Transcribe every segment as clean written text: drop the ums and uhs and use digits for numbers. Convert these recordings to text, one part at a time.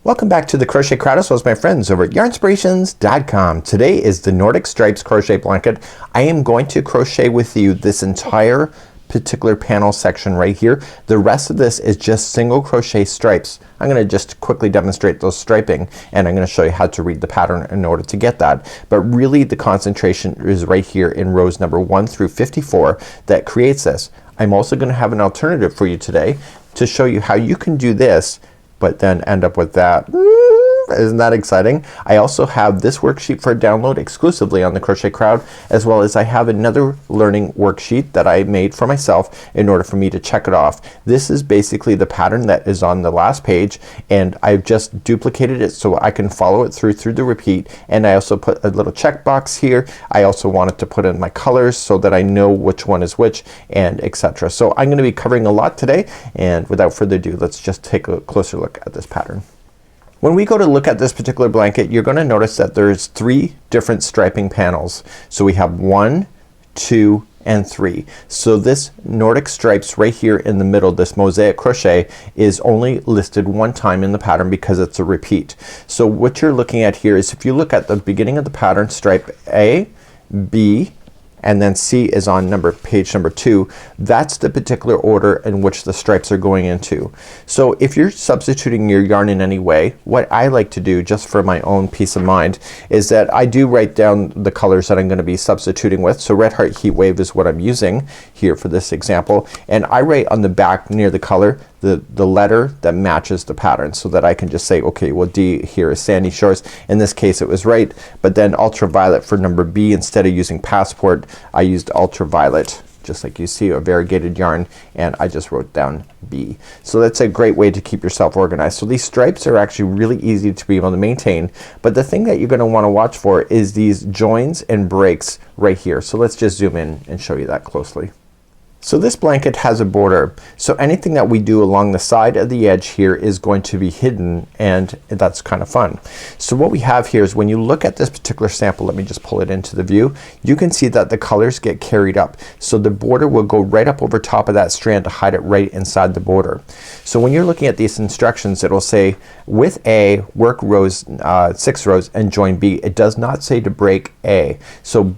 Welcome back to the Crochet Crowd as well as my friends over at yarnspirations.com. Today is the Nordic Stripes Crochet Blanket. I am going to crochet with you this entire particular panel section right here. The rest of this is just single crochet stripes. I'm gonna just quickly demonstrate those striping and I'm gonna show you how to read the pattern in order to get that. But really the concentration is right here in rows number 1 through 54 that creates this. I'm also gonna have an alternative for you today to show you how you can do this but then end up with that. Isn't that exciting? I also have this worksheet for download exclusively on the Crochet Crowd, as well as I have another learning worksheet that I made for myself in order for me to check it off. This is basically the pattern that is on the last page and I've just duplicated it so I can follow it through the repeat, and I also put a little checkbox here. I also wanted to put in my colors so that I know which one is which and etc. So I'm gonna be covering a lot today, and without further ado let's just take a closer look at this pattern. When we go to look at this particular blanket, you're gonna notice that there's 3 different striping panels. So we have 1, 2, and 3. So this Nordic Stripes right here in the middle, this mosaic crochet, is only listed one time in the pattern because it's a repeat. So what you're looking at here is, if you look at the beginning of the pattern, stripe A, B, and then C is on page number 2. That's the particular order in which the stripes are going into. So if you're substituting your yarn in any way, what I like to do, just for my own peace of mind, is that I do write down the colors that I'm gonna be substituting with. So Red Heart Heat Wave is what I'm using here for this example, and I write on the back near the color the letter that matches the pattern, so that I can just say, okay, well D here is Sandy Shores. In this case it was right, but then ultraviolet for number B, instead of using Passport I used ultraviolet, just like you see, a variegated yarn, and I just wrote down B. So that's a great way to keep yourself organized. So these stripes are actually really easy to be able to maintain, but the thing that you're gonna wanna watch for is these joins and breaks right here. So let's just zoom in and show you that closely. So this blanket has a border, so anything that we do along the side of the edge here is going to be hidden, and that's kind of fun. So what we have here is, when you look at this particular sample, let me just pull it into the view, you can see that the colors get carried up. So the border will go right up over top of that strand to hide it right inside the border. So when you're looking at these instructions, it'll say with A work rows 6 rows and join B. It does not say to break A. So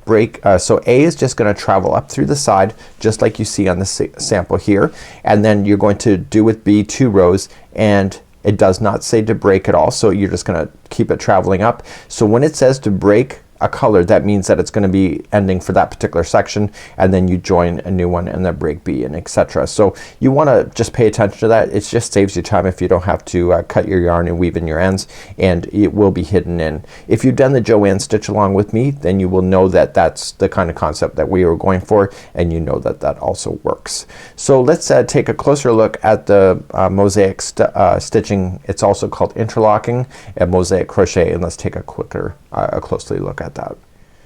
so A is just gonna travel up through the side just like you see on the sample here, and then you're going to do with B 2 rows, and it does not say to break at all, so you're just gonna keep it traveling up. So when it says to break a color, that means that it's gonna be ending for that particular section, and then you join a new one and then break B and etc. So you wanna just pay attention to that. It just saves you time if you don't have to cut your yarn and weave in your ends, and it will be hidden in. If you've done the Joanne stitch along with me, then you will know that that's the kind of concept that we were going for, and you know that that also works. So let's take a closer look at the mosaic stitching. It's also called interlocking and mosaic crochet, and let's take a closely look at that.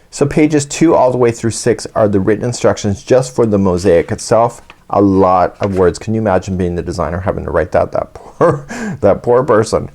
So pages 2 all the way through 6 are the written instructions just for the mosaic itself. A lot of words. Can you imagine being the designer having to write that poor person.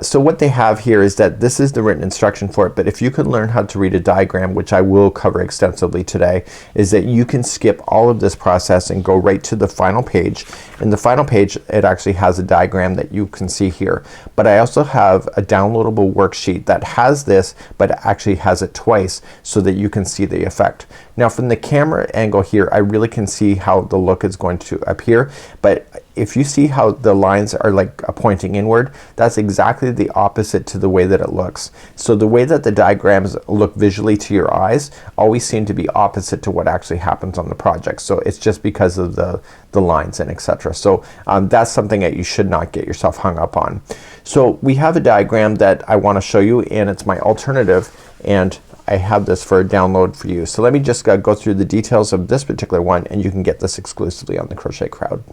So what they have here is that this is the written instruction for it, but if you can learn how to read a diagram, which I will cover extensively today, is that you can skip all of this process and go right to the final page. In the final page it actually has a diagram that you can see here, but I also have a downloadable worksheet that has this, but it actually has it twice so that you can see the effect. Now from the camera angle here I really can see how the look is going to appear, but if you see how the lines are like pointing inward, that's exactly the opposite to the way that it looks. So the way that the diagrams look visually to your eyes always seem to be opposite to what actually happens on the project. So it's just because of the lines and etc. So that's something that you should not get yourself hung up on. So we have a diagram that I want to show you, and it's my alternative, and I have this for a download for you. So let me just go through the details of this particular one, and you can get this exclusively on the Crochet Crowd.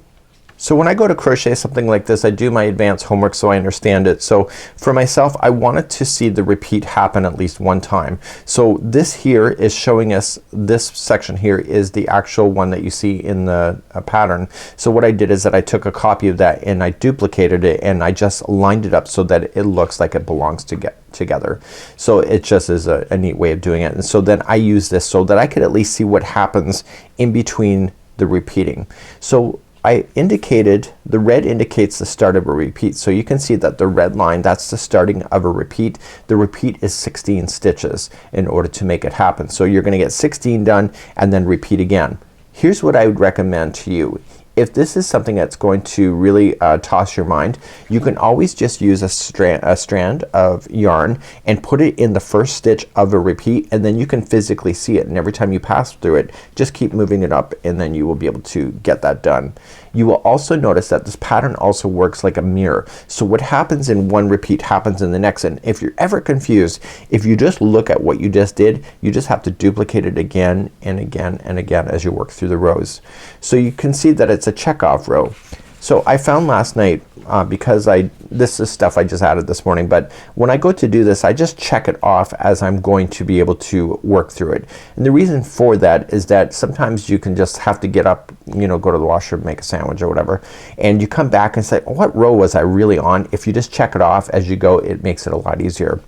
So when I go to crochet something like this, I do my advanced homework so I understand it. So for myself, I wanted to see the repeat happen at least one time. So this here is showing us, this section here is the actual one that you see in the pattern. So what I did is that I took a copy of that and I duplicated it, and I just lined it up so that it looks like it belongs together. So it just is a neat way of doing it. And so then I use this so that I could at least see what happens in between the repeating. So I indicated, the red indicates the start of a repeat. So you can see that the red line, that's the starting of a repeat. The repeat is 16 stitches in order to make it happen. So you're gonna get 16 done and then repeat again. Here's what I would recommend to you. If this is something that's going to really toss your mind, you can always just use a strand of yarn and put it in the first stitch of a repeat, and then you can physically see it, and every time you pass through it just keep moving it up and then you will be able to get that done. You will also notice that this pattern also works like a mirror. So what happens in one repeat happens in the next, and if you're ever confused, if you just look at what you just did, you just have to duplicate it again and again and again as you work through the rows. So you can see that it's a checkoff row. So I found last night, because this is stuff I just added this morning, but when I go to do this I just check it off as I'm going to be able to work through it. And the reason for that is that sometimes you can just have to get up, you know, go to the washroom, make a sandwich or whatever, and you come back and say, what row was I really on? If you just check it off as you go, it makes it a lot easier.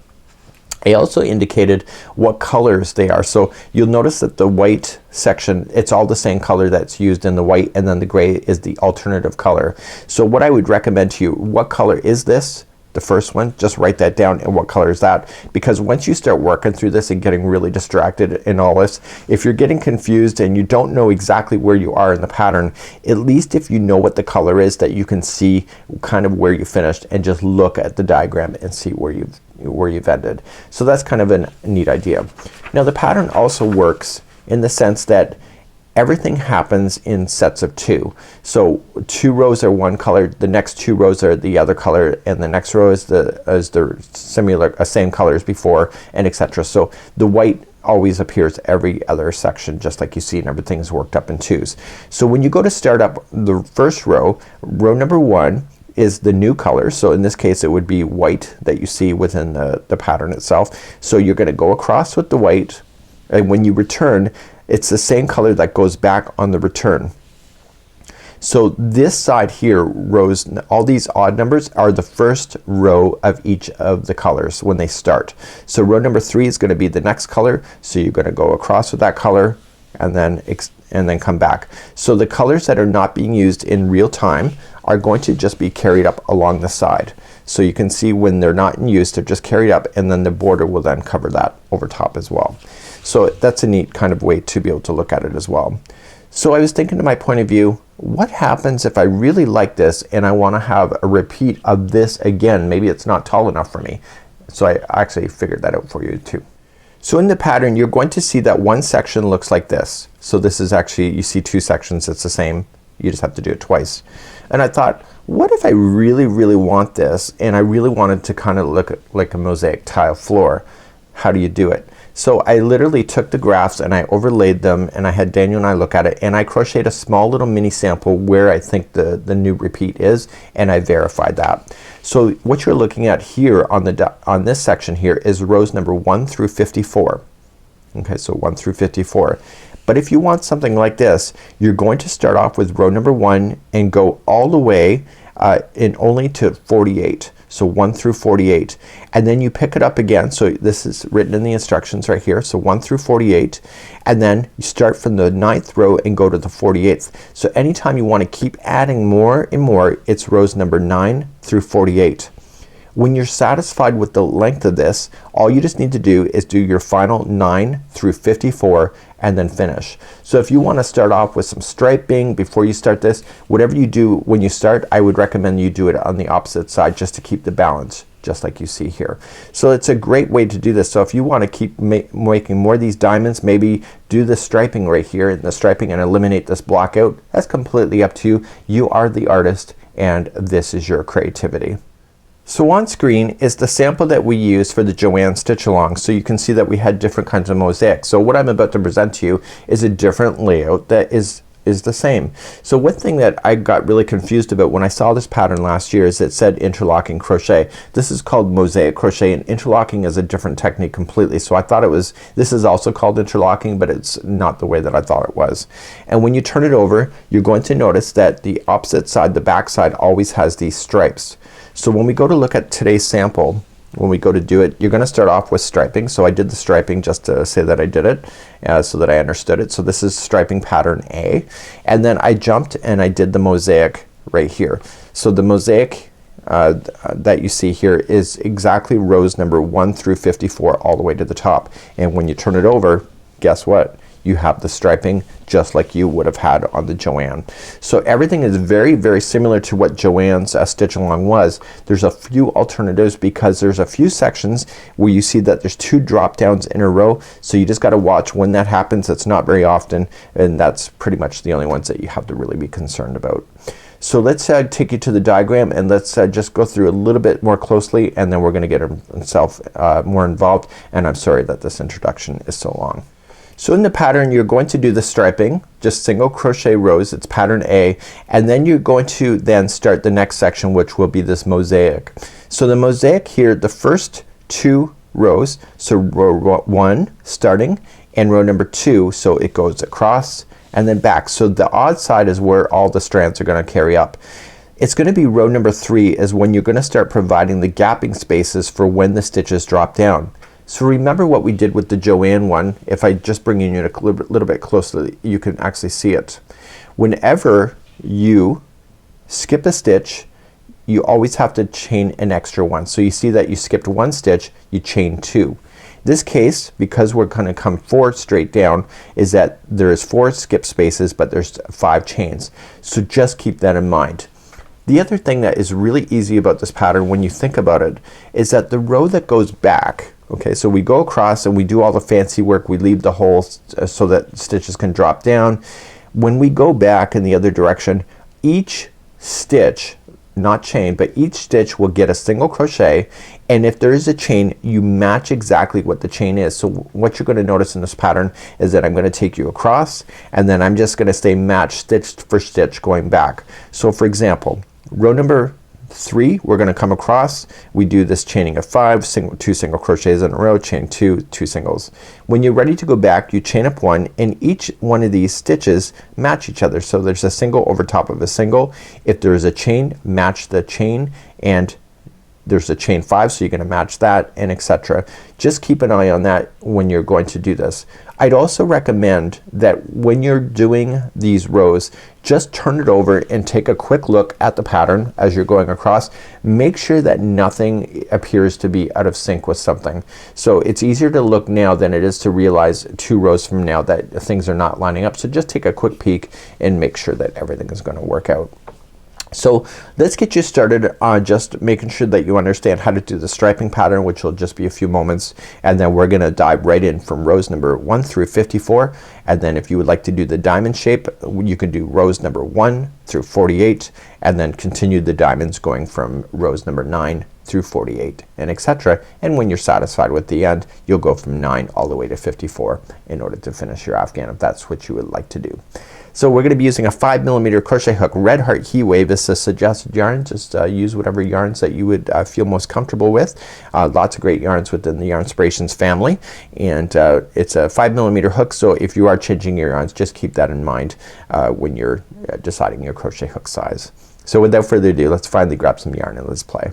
I also indicated what colors they are. So you'll notice that the white section, it's all the same color that's used in the white, and then the gray is the alternative color. So what I would recommend to you, what color is this? The first one, just write that down, and what color is that? Because once you start working through this and getting really distracted in all this, if you're getting confused and you don't know exactly where you are in the pattern, at least if you know what the color is, that you can see kind of where you finished and just look at the diagram and see where you've ended. So that's kind of a neat idea. Now the pattern also works in the sense that everything happens in sets of 2. So 2 rows are one color, the next 2 rows are the other color, and the next row is the similar same color as before, and etc. So the white always appears every other section, just like you see, and everything's worked up in 2s. So when you go to start up the first row, row number 1 is the new color. So in this case it would be white that you see within the pattern itself. So you're gonna go across with the white, and when you return it's the same color that goes back on the return. So this side here, rows, all these odd numbers are the first row of each of the colors when they start. So row number 3 is gonna be the next color, so you're gonna go across with that color and then come back. So the colors that are not being used in real time are going to just be carried up along the side. So you can see when they're not in use, they're just carried up, and then the border will then cover that over top as well. So that's a neat kind of way to be able to look at it as well. So I was thinking, to my point of view, what happens if I really like this and I want to have a repeat of this again? Maybe it's not tall enough for me. So I actually figured that out for you too. So in the pattern you're going to see that one section looks like this. So this is actually, you see 2 sections, it's the same, you just have to do it twice. And I thought, what if I really want this, and I really wanted to kind of look like a mosaic tile floor? How do you do it? So I literally took the graphs and I overlaid them, and I had Daniel and I look at it, and I crocheted a small little mini sample where I think the new repeat is, and I verified that. So what you're looking at here on this section here is rows number 1 through 54. Okay, so 1 through 54. But if you want something like this, you're going to start off with row number 1 and go all the way in only to 48. So 1 through 48, and then you pick it up again. So this is written in the instructions right here. So 1 through 48, and then you start from the 9th row and go to the 48th. So anytime you want to keep adding more and more, it's rows number 9 through 48. When you're satisfied with the length of this, all you just need to do is do your final 9 through 54 and then finish. So if you want to start off with some striping before you start this, whatever you do when you start, I would recommend you do it on the opposite side just to keep the balance, just like you see here. So it's a great way to do this. So if you want to keep making more of these diamonds, maybe do the striping right here and the striping and eliminate this block out. That's completely up to you. You are the artist, and this is your creativity. So on screen is the sample that we use for the Joanne stitch along. So you can see that we had different kinds of mosaics. So what I'm about to present to you is a different layout that is the same. So one thing that I got really confused about when I saw this pattern last year is it said interlocking crochet. This is called mosaic crochet, and interlocking is a different technique completely. So I thought this is also called interlocking, but it's not the way that I thought it was. And when you turn it over, you're going to notice that the opposite side, the back side, always has these stripes. So when we go to look at today's sample, when we go to do it, you're gonna start off with striping. So I did the striping just to say that I did it, so that I understood it. So this is striping pattern A, and then I jumped and I did the mosaic right here. So the mosaic that you see here is exactly rows number 1 through 54 all the way to the top, and when you turn it over, guess what? You have the striping just like you would have had on the Joanne. So everything is very, very similar to what Joanne's stitch along was. There's a few alternatives because there's a few sections where you see that there's 2 drop downs in a row, so you just gotta watch when that happens. It's not very often, and that's pretty much the only ones that you have to really be concerned about. So let's take you to the diagram, and let's just go through a little bit more closely, and then we're gonna get himself more involved, and I'm sorry that this introduction is so long. So in the pattern you're going to do the striping, just single crochet rows, it's pattern A, and then you're going to then start the next section, which will be this mosaic. So the mosaic here, the first 2 rows, so row 1 starting and row number 2, so it goes across and then back. So the odd side is where all the strands are gonna carry up. It's gonna be row number 3 is when you're gonna start providing the gapping spaces for when the stitches drop down. So remember what we did with the Joanne one. If I just bring you in a little bit closer, you can actually see it. Whenever you skip a stitch, you always have to chain an extra one. So you see that you skipped 1 stitch, you chain 2. This case, because we're gonna come 4 straight down, is that there is 4 skip spaces, but there's 5 chains. So just keep that in mind. The other thing that is really easy about this pattern when you think about it is that the row that goes back, okay, so we go across and we do all the fancy work, we leave the holes so that stitches can drop down. When we go back in the other direction, each stitch, not chain, but each stitch will get a single crochet, and if there is a chain, you match exactly what the chain is. So what you're gonna notice in this pattern is that I'm gonna take you across, and then I'm just gonna stay matched stitch for stitch going back. So for example, row number 3, we're gonna come across, we do this chaining of 5, 2 single crochets in a row, chain 2, 2 singles. When you're ready to go back, you chain up 1, and each one of these stitches match each other. So there's a single over top of a single. If there is a chain, match the chain, and there's a chain 5, so you're gonna match that, and etc. Just keep an eye on that when you're going to do this. I'd also recommend that when you're doing these rows, just turn it over and take a quick look at the pattern as you're going across. Make sure that nothing appears to be out of sync with something. So it's easier to look now than it is to realize 2 rows from now that things are not lining up. So just take a quick peek and make sure that everything is gonna work out. So let's get you started on just making sure that you understand how to do the striping pattern, which will just be a few moments, and then we're gonna dive right in from rows number 1 through 54, and then if you would like to do the diamond shape, you can do rows number 1 through 48, and then continue the diamonds going from rows number 9 through 48, and etc. And when you're satisfied with the end, you'll go from 9 all the way to 54 in order to finish your afghan, if that's what you would like to do. So we're gonna be using a 5mm crochet hook. Red Heart Heat Wave is a suggested yarn. Just use whatever yarns that you would feel most comfortable with. Lots of great yarns within the Yarnspirations family, and it's a 5mm hook, so if you are changing your yarns, just keep that in mind when you're deciding your crochet hook size. So without further ado, let's finally grab some yarn and let's play.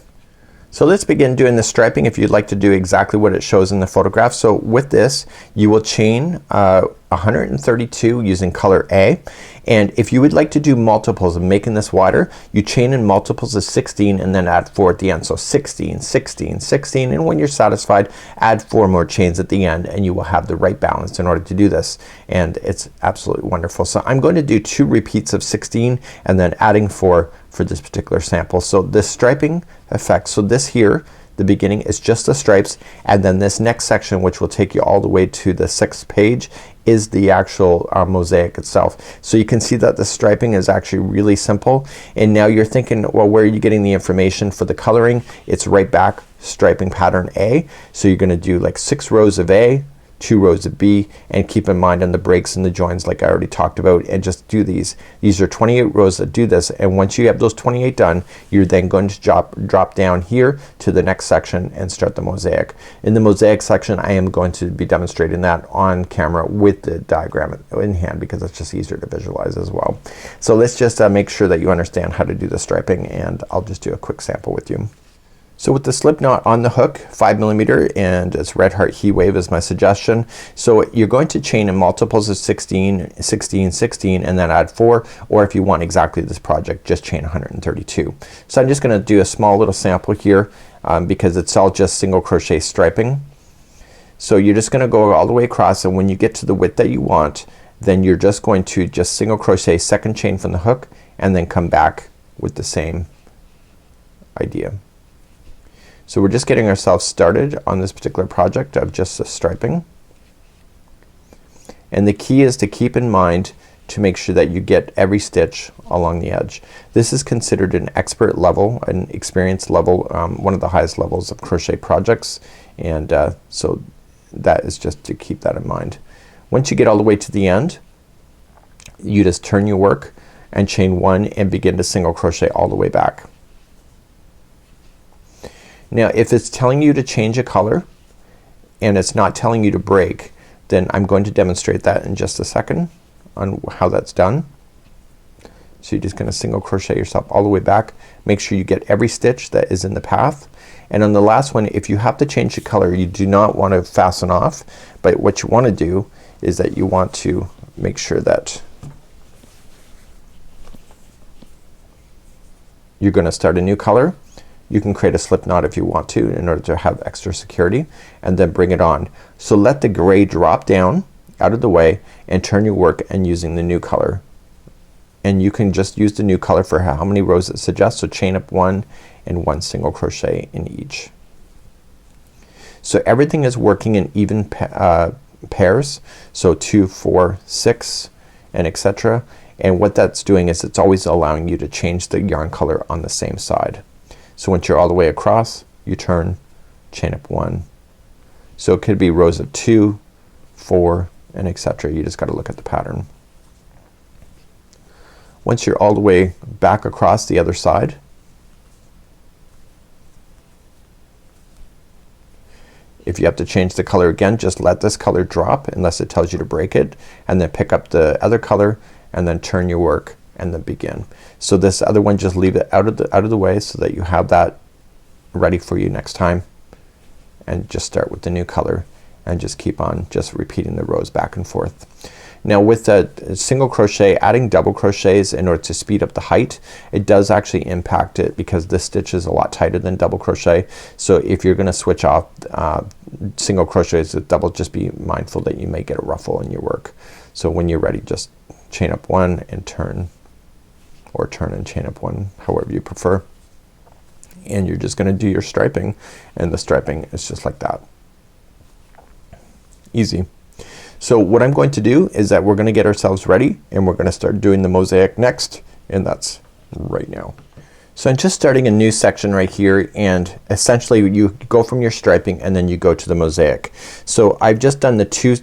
So let's begin doing the striping if you'd like to do exactly what it shows in the photograph. So with this, you will chain 132 using color A, and if you would like to do multiples of making this wider, you chain in multiples of 16 and then add 4 at the end. So 16, 16, 16, and when you're satisfied, add 4 more chains at the end, and you will have the right balance in order to do this, and it's absolutely wonderful. So I'm going to do 2 repeats of 16 and then adding 4 for this particular sample. So the striping effect, so this here, the beginning is just the stripes, and then this next section, which will take you all the way to the 6th page, is the actual mosaic itself. So you can see that the striping is actually really simple, and now you're thinking, well, where are you getting the information for the coloring? It's right back, striping pattern A. So you're gonna do like 6 rows of A, 2 rows of B, and keep in mind on the breaks and the joins like I already talked about, and just do these. These are 28 rows that do this, and once you have those 28 done, you're then going to drop down here to the next section and start the mosaic. In the mosaic section, I am going to be demonstrating that on camera with the diagram in hand because it's just easier to visualize as well. So let's just make sure that you understand how to do the striping, and I'll just do a quick sample with you. So with the slip knot on the hook, 5mm, and it's Red Heart Heat Wave is my suggestion. So you're going to chain in multiples of 16, 16, 16, and then add 4, or if you want exactly this project, just chain 132. So I'm just gonna do a small little sample here because it's all just single crochet striping. So you're just gonna go all the way across, and when you get to the width that you want, then you're just going to just single crochet second chain from the hook and then come back with the same idea. So we're just getting ourselves started on this particular project of just the striping. And the key is to keep in mind to make sure that you get every stitch along the edge. This is considered an expert level, an experience level, one of the highest levels of crochet projects, and so that is just to keep that in mind. Once you get all the way to the end, you just turn your work and chain 1 and begin to single crochet all the way back. Now if it's telling you to change a color and it's not telling you to break, then I'm going to demonstrate that in just a second on how that's done. So you're just gonna single crochet yourself all the way back. Make sure you get every stitch that is in the path. And on the last one, if you have to change the color, you do not want to fasten off, but what you want to do is that you want to make sure that you're gonna start a new color. You can create a slip knot if you want to in order to have extra security, and then bring it on. So let the gray drop down out of the way and turn your work and using the new color. And you can just use the new color for how many rows it suggests. So chain up 1 and 1 single crochet in each. So everything is working in even pairs. So 2, 4, 6, and etc. And what that's doing is it's always allowing you to change the yarn color on the same side. So once you're all the way across, you turn, chain up 1. So it could be rows of 2, 4, and etc. You just gotta look at the pattern. Once you're all the way back across the other side, if you have to change the color again, just let this color drop unless it tells you to break it, and then pick up the other color and then turn your work and then begin. So this other one, just leave it out of the way so that you have that ready for you next time, and just start with the new color and just keep on just repeating the rows back and forth. Now with the single crochet, adding double crochets in order to speed up the height, it does actually impact it because this stitch is a lot tighter than double crochet. So if you're gonna switch off single crochets with double, just be mindful that you may get a ruffle in your work. So when you're ready, just chain up 1 and turn, or turn and chain up 1, however you prefer. And you're just gonna do your striping, and the striping is just like that. Easy. So what I'm going to do is that we're gonna get ourselves ready and we're gonna start doing the mosaic next, and that's right now. So I'm just starting a new section right here, and essentially you go from your striping and then you go to the mosaic. So I've just done the 2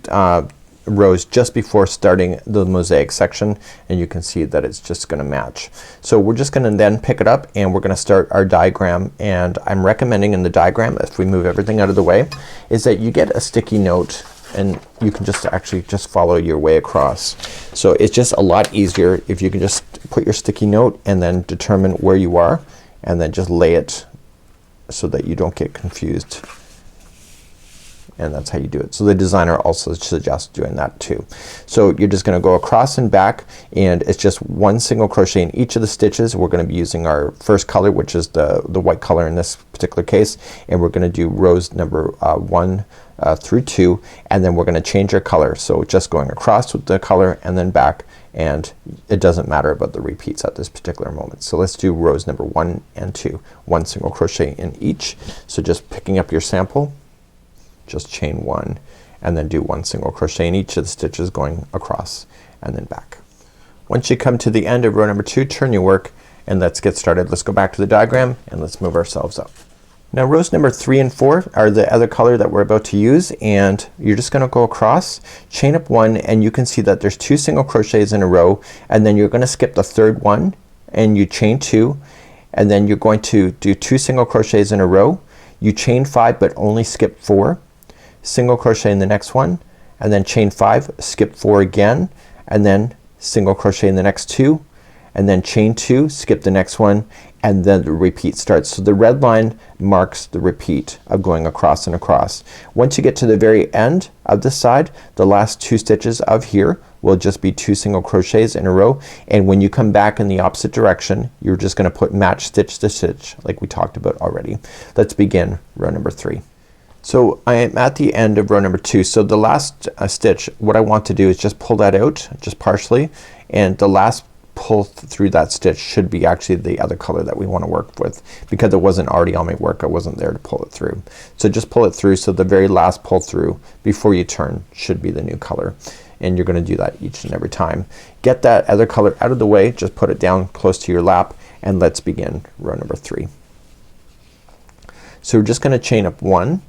rows just before starting the mosaic section, and you can see that it's just gonna match. So we're just gonna then pick it up and we're gonna start our diagram, and I'm recommending in the diagram, if we move everything out of the way, is that you get a sticky note and you can just actually just follow your way across. So it's just a lot easier if you can just put your sticky note and then determine where you are and then just lay it so that you don't get confused. And that's how you do it. So the designer also suggests doing that too. So you're just gonna go across and back, and it's just 1 single crochet in each of the stitches. We're gonna be using our first color, which is the white color in this particular case, and we're gonna do rows number 1 through 2, and then we're gonna change our color. So just going across with the color and then back, and it doesn't matter about the repeats at this particular moment. So let's do rows number 1 and 2. 1 single crochet in each. So just picking up your sample, just chain 1 and then do 1 single crochet in each of the stitches going across and then back. Once you come to the end of row number 2, turn your work and let's get started. Let's go back to the diagram and let's move ourselves up. Now rows number 3 and 4 are the other color that we're about to use, and you're just gonna go across, chain up 1, and you can see that there's 2 single crochets in a row, and then you're gonna skip the third one and you chain 2, and then you're going to do 2 single crochets in a row. You chain 5 but only skip 4. Single crochet in the next one, and then chain 5, skip 4 again, and then single crochet in the next 2, and then chain 2, skip the next one, and then the repeat starts. So the red line marks the repeat of going across and across. Once you get to the very end of this side, the last 2 stitches of here will just be 2 single crochets in a row, and when you come back in the opposite direction, you're just gonna put match stitch to stitch like we talked about already. Let's begin row number 3. So I am at the end of row number 2. So the last stitch, what I want to do is just pull that out just partially, and the last pull through that stitch should be actually the other color that we want to work with, because it wasn't already on my work. I wasn't there to pull it through. So just pull it through, so the very last pull through before you turn should be the new color, and you're gonna do that each and every time. Get that other color out of the way, just put it down close to your lap, and let's begin row number 3. So we're just gonna chain up 1,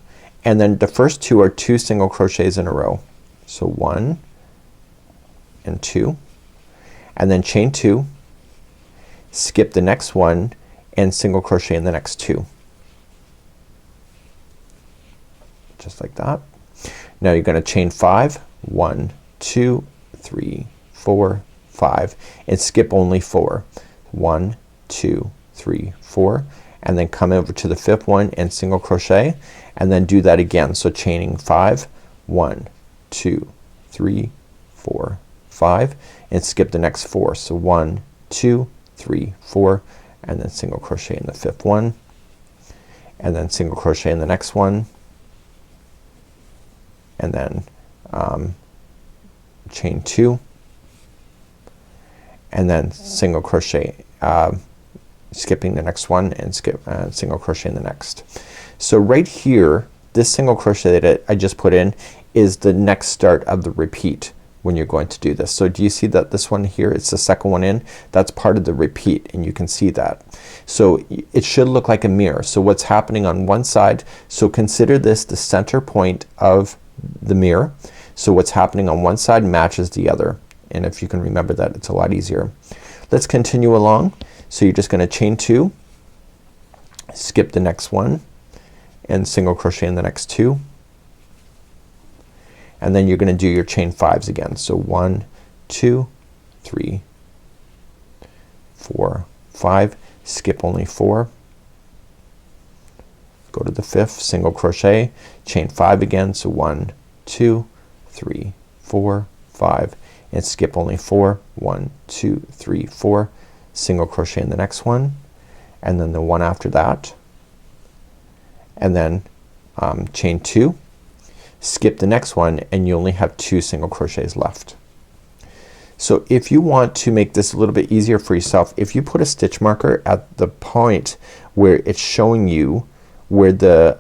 and then the first 2 are 2 single crochets in a row. So 1 and 2, and then chain 2, skip the next one, and single crochet in the next 2. Just like that. Now you're gonna chain 5, 1, 2, 3, 4, 5, and skip only 4. 1, 2, 3, 4, and then come over to the 5th one and single crochet, and then do that again. So chaining 5, 1, 2, 3, 4, 5, and skip the next 4. So 1, 2, 3, 4, and then single crochet in the 5th one, and then single crochet in the next one, and then chain 2, and then single crochet, skipping the next one, and skip single crochet in the next. So right here, this single crochet that I just put in is the next start of the repeat when you're going to do this. So do you see that this one here, it's the second one in, that's part of the repeat, and you can see that. So it should look like a mirror. So what's happening on one side, so consider this the center point of the mirror. So what's happening on one side matches the other, and if you can remember that, it's a lot easier. Let's continue along. So you're just gonna chain 2, skip the next one, and single crochet in the next 2, and then you're gonna do your chain 5s again. So 1, 2, 3, 4, 5, skip only 4, go to the 5th, single crochet, chain 5 again. So 1, 2, 3, 4, 5, and skip only 4, 1, 2, 3, 4, single crochet in the next one, and then the one after that, and then chain 2, skip the next one, and you only have 2 single crochets left. So if you want to make this a little bit easier for yourself, if you put a stitch marker at the point where it's showing you where the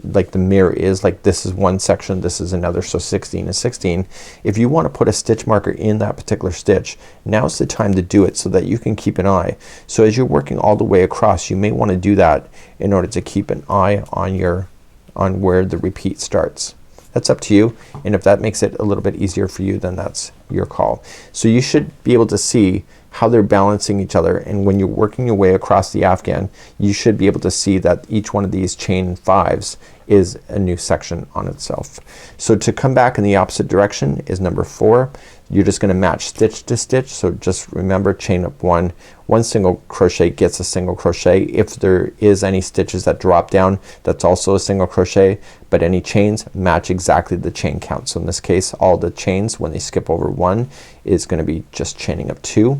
like the mirror is, like this is one section, this is another, so 16 is 16. If you want to put a stitch marker in that particular stitch, now's the time to do it so that you can keep an eye. So as you're working all the way across, you may want to do that in order to keep an eye on where the repeat starts. That's up to you, and if that makes it a little bit easier for you, then that's your call. So you should be able to see how they're balancing each other, and when you're working your way across the afghan, you should be able to see that each one of these chain 5s is a new section on itself. So to come back in the opposite direction is number 4. You're just gonna match stitch to stitch. So just remember, chain up 1, 1 single crochet gets a single crochet. If there is any stitches that drop down, that's also a single crochet, but any chains match exactly the chain count. So in this case, all the chains when they skip over 1 is gonna be just chaining up 2.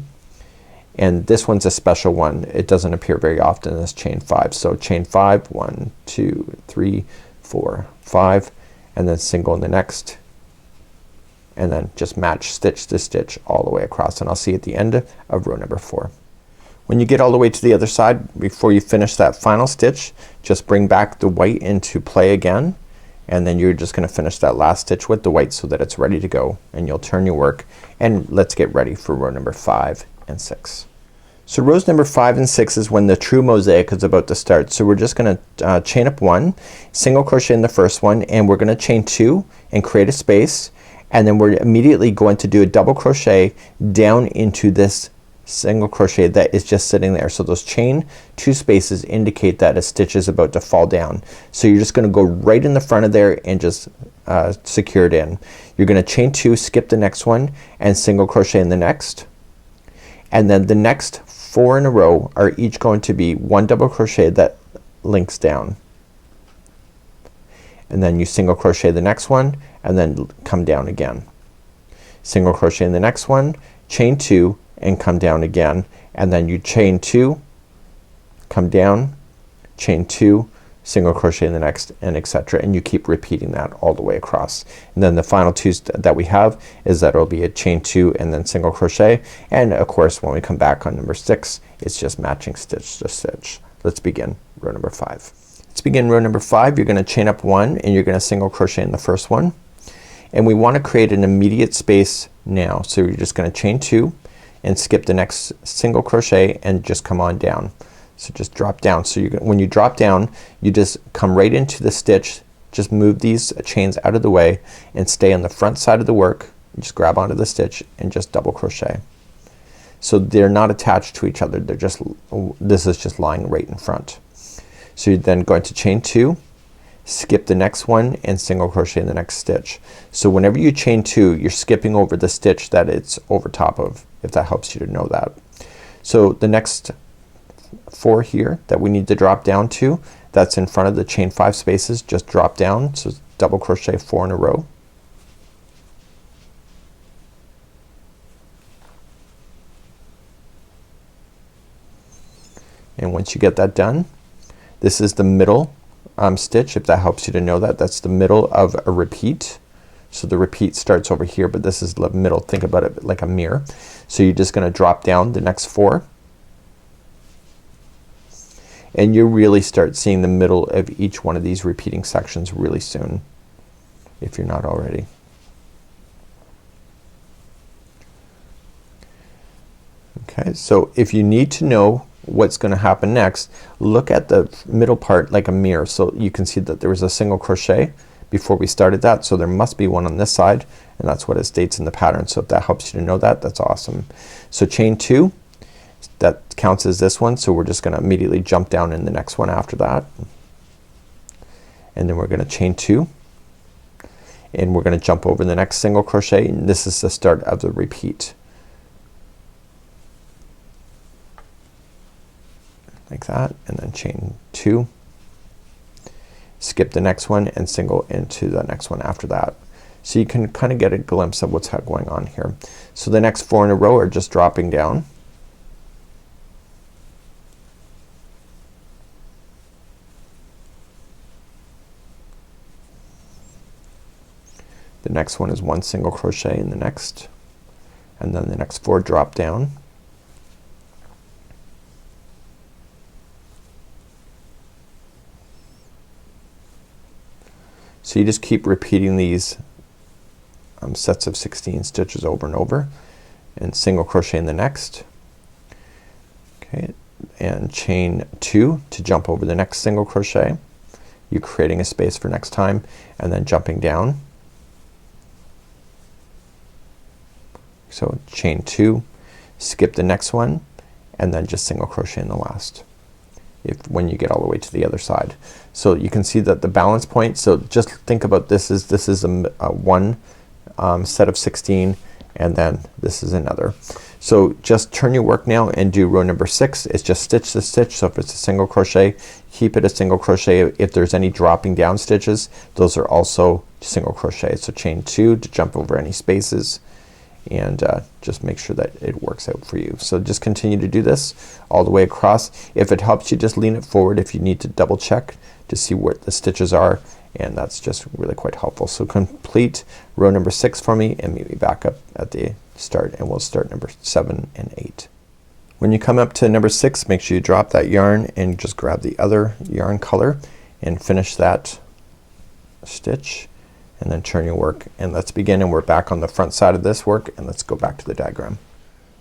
And this one's a special one. It doesn't appear very often as chain 5. So chain 5, 1, 2, 3, 4, 5, and then single in the next, and then just match stitch to stitch all the way across, and I'll see you at the end of row number 4. When you get all the way to the other side, before you finish that final stitch, just bring back the white into play again, and then you're just gonna finish that last stitch with the white so that it's ready to go, and you'll turn your work, and let's get ready for row number 5 and 6. So rows number 5 and 6 is when the true mosaic is about to start. So we're just gonna chain up 1, single crochet in the first one, and we're gonna chain 2 and create a space, and then we're immediately going to do a double crochet down into this single crochet that is just sitting there. So those chain 2 spaces indicate that a stitch is about to fall down. So you're just gonna go right in the front of there and just secure it in. You're gonna chain 2, skip the next one, and single crochet in the next, and then the next 4 in a row are each going to be 1 double crochet that links down, and then you single crochet the next one and then come down again, single crochet in the next one, chain 2 and come down again, and then you chain 2, come down, chain 2, single crochet in the next, and etc. And you keep repeating that all the way across. And then the final 2 that we have is that it'll be a chain 2 and then single crochet, and of course when we come back on number 6 it's just matching stitch to stitch. Let's begin row number 5. Let's begin row number 5. You're gonna chain up 1 and you're gonna single crochet in the first one, and we want to create an immediate space now. So you're just gonna chain 2 and skip the next single crochet and just come on down. So just drop down. So you, when you drop down, you just come right into the stitch, just move these chains out of the way and stay on the front side of the work. Just grab onto the stitch and just double crochet. So they're not attached to each other, they're just, this is just lying right in front. So you're then going to chain 2, skip the next one and single crochet in the next stitch. So whenever you chain 2, you're skipping over the stitch that it's over top of, if that helps you to know that. So the next 4 here that we need to drop down to, that's in front of the chain 5 spaces, just drop down. So double crochet 4 in a row, and once you get that done, this is the middle stitch, if that helps you to know that. That's the middle of a repeat. So the repeat starts over here, but this is the middle. Think about it like a mirror. So you're just gonna drop down the next 4, and you really start seeing the middle of each one of these repeating sections really soon, if you're not already. Okay, so if you need to know what's gonna happen next, look at the middle part like a mirror. So you can see that there was a single crochet before we started that, so there must be one on this side, and that's what it states in the pattern. So if that helps you to know that, that's awesome. So chain 2, that counts as this one, so we're just gonna immediately jump down in the next one after that, and then we're gonna chain 2 and we're gonna jump over the next single crochet, and this is the start of the repeat, like that, and then chain 2, skip the next one and single into the next one after that. So you can kind of get a glimpse of what's going on here. So the next 4 in a row are just dropping down. The next one is 1 single crochet in the next, and then the next 4 drop down. So you just keep repeating these sets of 16 stitches over and over, and single crochet in the next. Okay, and chain 2 to jump over the next single crochet. You're creating a space for next time, and then jumping down. So chain 2, skip the next one, and then just single crochet in the last, when you get all the way to the other side. So you can see that the balance point, so just think about this is one set of 16, and then this is another. So just turn your work now and do row number 6. It's just stitch to stitch. So if it's a single crochet, keep it a single crochet. If there's any dropping down stitches, those are also single crochet. So chain 2 to jump over any spaces, and just make sure that it works out for you. So just continue to do this all the way across. If it helps you, just lean it forward if you need to double check to see where the stitches are, and that's just really quite helpful. So complete row number 6 for me and meet me back up at the start, and we'll start number 7 and 8. When you come up to number 6, make sure you drop that yarn and just grab the other yarn color and finish that stitch, and then turn your work, and let's begin. And we're back on the front side of this work, and let's go back to the diagram.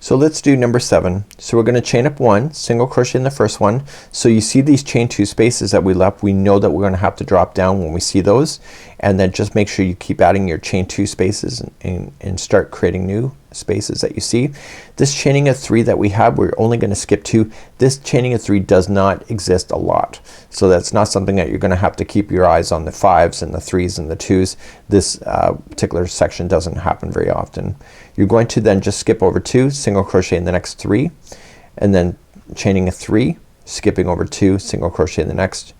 So let's do number 7. So we're gonna chain up 1, single crochet in the first one. So you see these chain 2 spaces that we left, we know that we're gonna have to drop down when we see those, and then just make sure you keep adding your chain 2 spaces and start creating new spaces that you see. This chaining of 3 that we have, we're only gonna skip 2. This chaining of 3 does not exist a lot, so that's not something that you're gonna have to keep your eyes on the 5s and the 3s and the 2s. This particular section doesn't happen very often. You're going to then just skip over 2, single crochet in the next 3, and then chaining a 3, skipping over 2, single crochet in the next,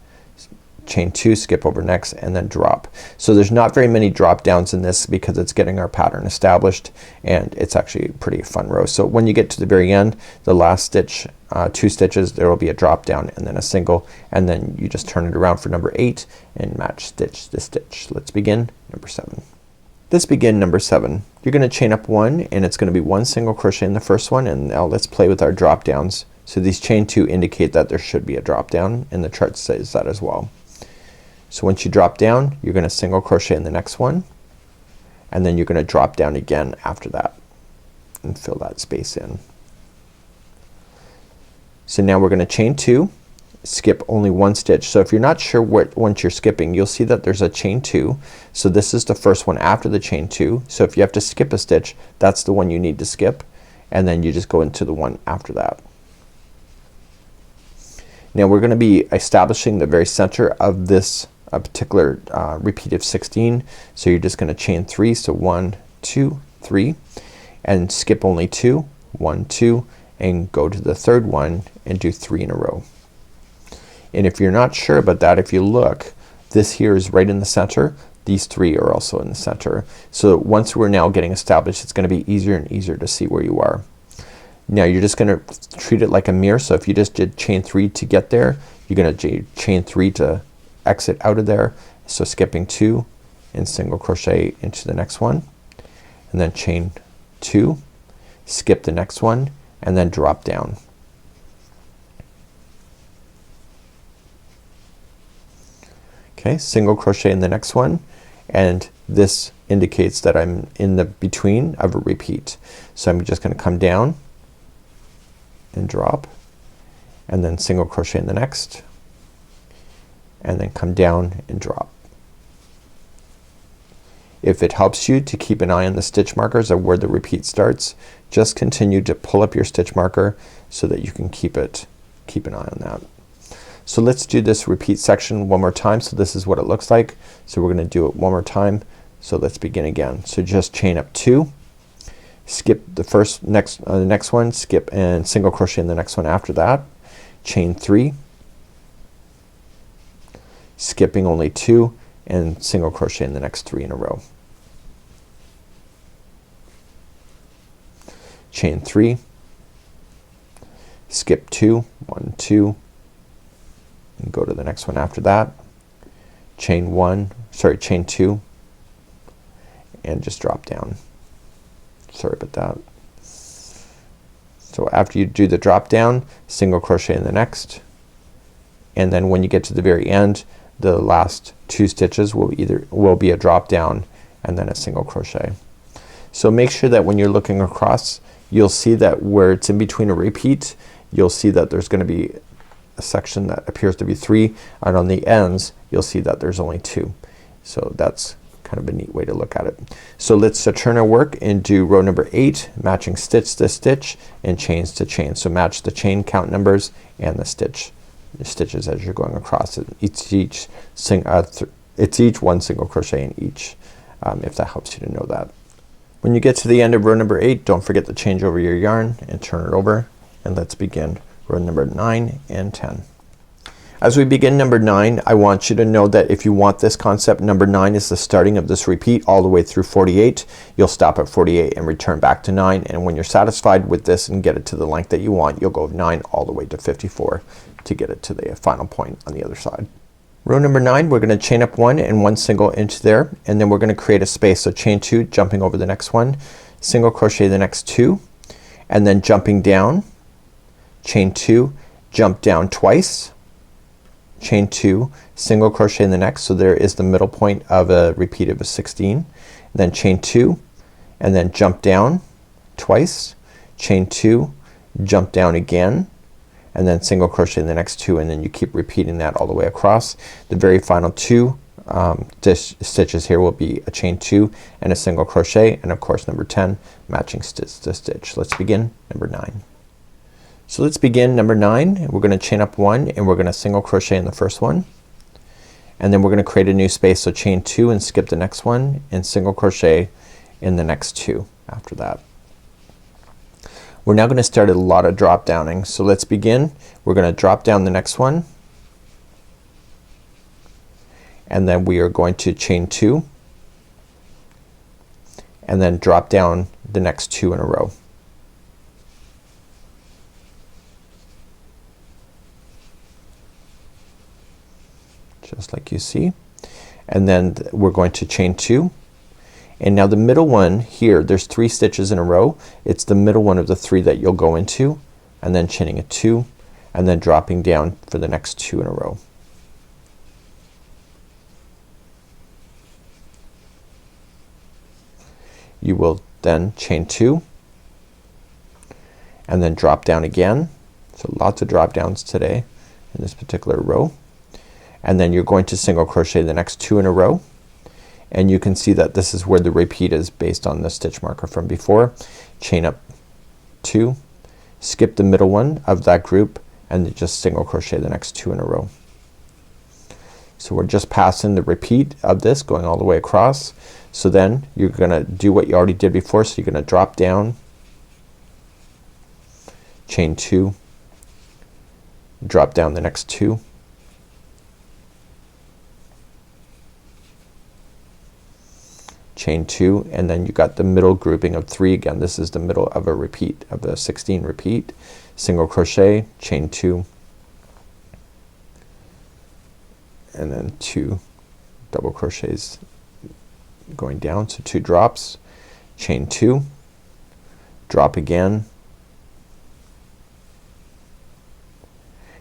chain 2, skip over next, and then drop. So there's not very many drop downs in this because it's getting our pattern established, and it's actually a pretty fun row. So when you get to the very end, the last stitch, 2 stitches, there will be a drop down and then a single, and then you just turn it around for number 8 and match stitch to stitch. Let's begin number 7. Let's begin number 7. You're gonna chain up 1, and it's gonna be 1 single crochet in the first one, and now let's play with our drop downs. So these chain 2 indicate that there should be a drop down, and the chart says that as well. So once you drop down, you're gonna single crochet in the next one, and then you're gonna drop down again after that and fill that space in. So now we're gonna chain 2, skip only 1 stitch. So if you're not sure what ones you're skipping, you'll see that there's a chain 2. So this is the first one after the chain 2. So if you have to skip a stitch, that's the one you need to skip, and then you just go into the one after that. Now we're gonna be establishing the very center of this particular repeat of 16. So you're just gonna chain 3. So 1, 2, 3, and skip only 2, 1, 2, and go to the third one and do 3 in a row. And if you're not sure about that, if you look, this here is right in the center. These 3 are also in the center. So once we're now getting established, it's gonna be easier and easier to see where you are. Now you're just gonna treat it like a mirror. So if you just did chain 3 to get there, you're gonna chain 3 to exit out of there. So skipping 2 and single crochet into the next one, and then chain 2, skip the next one, and then drop down. Okay, single crochet in the next one, and this indicates that I'm in the between of a repeat. So I'm just gonna come down and drop, and then single crochet in the next, and then come down and drop. If it helps you to keep an eye on the stitch markers of where the repeat starts, just continue to pull up your stitch marker so that you can keep an eye on that. So let's do this repeat section one more time. So this is what it looks like. So we're gonna do it one more time. So let's begin again. So just chain up 2, skip the next one, skip and single crochet in the next one after that, chain 3, skipping only 2, and single crochet in the next 3 in a row. Chain 3, skip 2, 1, 2, and go to the next one after that, chain 2, and just drop down. Sorry about that. So after you do the drop down, single crochet in the next, and then when you get to the very end, the last 2 stitches will be a drop down and then a single crochet. So make sure that when you're looking across, you'll see that where it's in between a repeat, you'll see that there's gonna be a section that appears to be 3, and on the ends you'll see that there's only 2. So that's kind of a neat way to look at it. So let's turn our work and do row number 8, matching stitch to stitch and chains to chain. So match the chain count numbers and the stitches as you're going across it. It's each one single crochet in each, if that helps you to know that. When you get to the end of row number 8, don't forget to change over your yarn and turn it over, and let's begin row number 9 and 10. As we begin number 9, I want you to know that if you want this concept, number 9 is the starting of this repeat all the way through 48. You'll stop at 48 and return back to 9, and when you're satisfied with this and get it to the length that you want, you'll go 9 all the way to 54 to get it to the final point on the other side. Row number 9, we're gonna chain up 1 and 1 single into there, and then we're gonna create a space. So chain 2, jumping over the next one, single crochet the next 2, and then jumping down, chain 2, jump down twice, chain 2, single crochet in the next. So there is the middle point of a repeat of a 16, then chain 2, and then jump down twice, chain 2, jump down again, and then single crochet in the next 2, and then you keep repeating that all the way across. The very final 2 stitches here will be a chain 2 and a single crochet, and of course number 10 matching stitch to stitch. Let's begin number 9. So let's begin number 9. We're gonna chain up 1 and we're gonna single crochet in the first one, and then we're gonna create a new space. So chain 2 and skip the next one and single crochet in the next 2 after that. We're now gonna start a lot of drop downing. So let's begin. We're gonna drop down the next one, and then we are going to chain 2 and then drop down the next 2 in a row. Just like you see. And then we're going to chain 2, and now the middle one here, there's 3 stitches in a row. It's the middle one of the 3 that you'll go into, and then chaining a 2 and then dropping down for the next 2 in a row. You will then chain 2 and then drop down again. So lots of drop downs today in this particular row. And then you're going to single crochet the next 2 in a row, and you can see that this is where the repeat is based on the stitch marker from before. Chain up 2, skip the middle one of that group, and then just single crochet the next 2 in a row. So we're just passing the repeat of this going all the way across. So then you're gonna do what you already did before. So you're gonna drop down, chain 2, drop down the next 2, chain 2, and then you got the middle grouping of 3 again. This is the middle of a repeat of the 16 repeat. Single crochet, chain 2, and then 2 double crochets going down, so 2 drops, chain 2, drop again,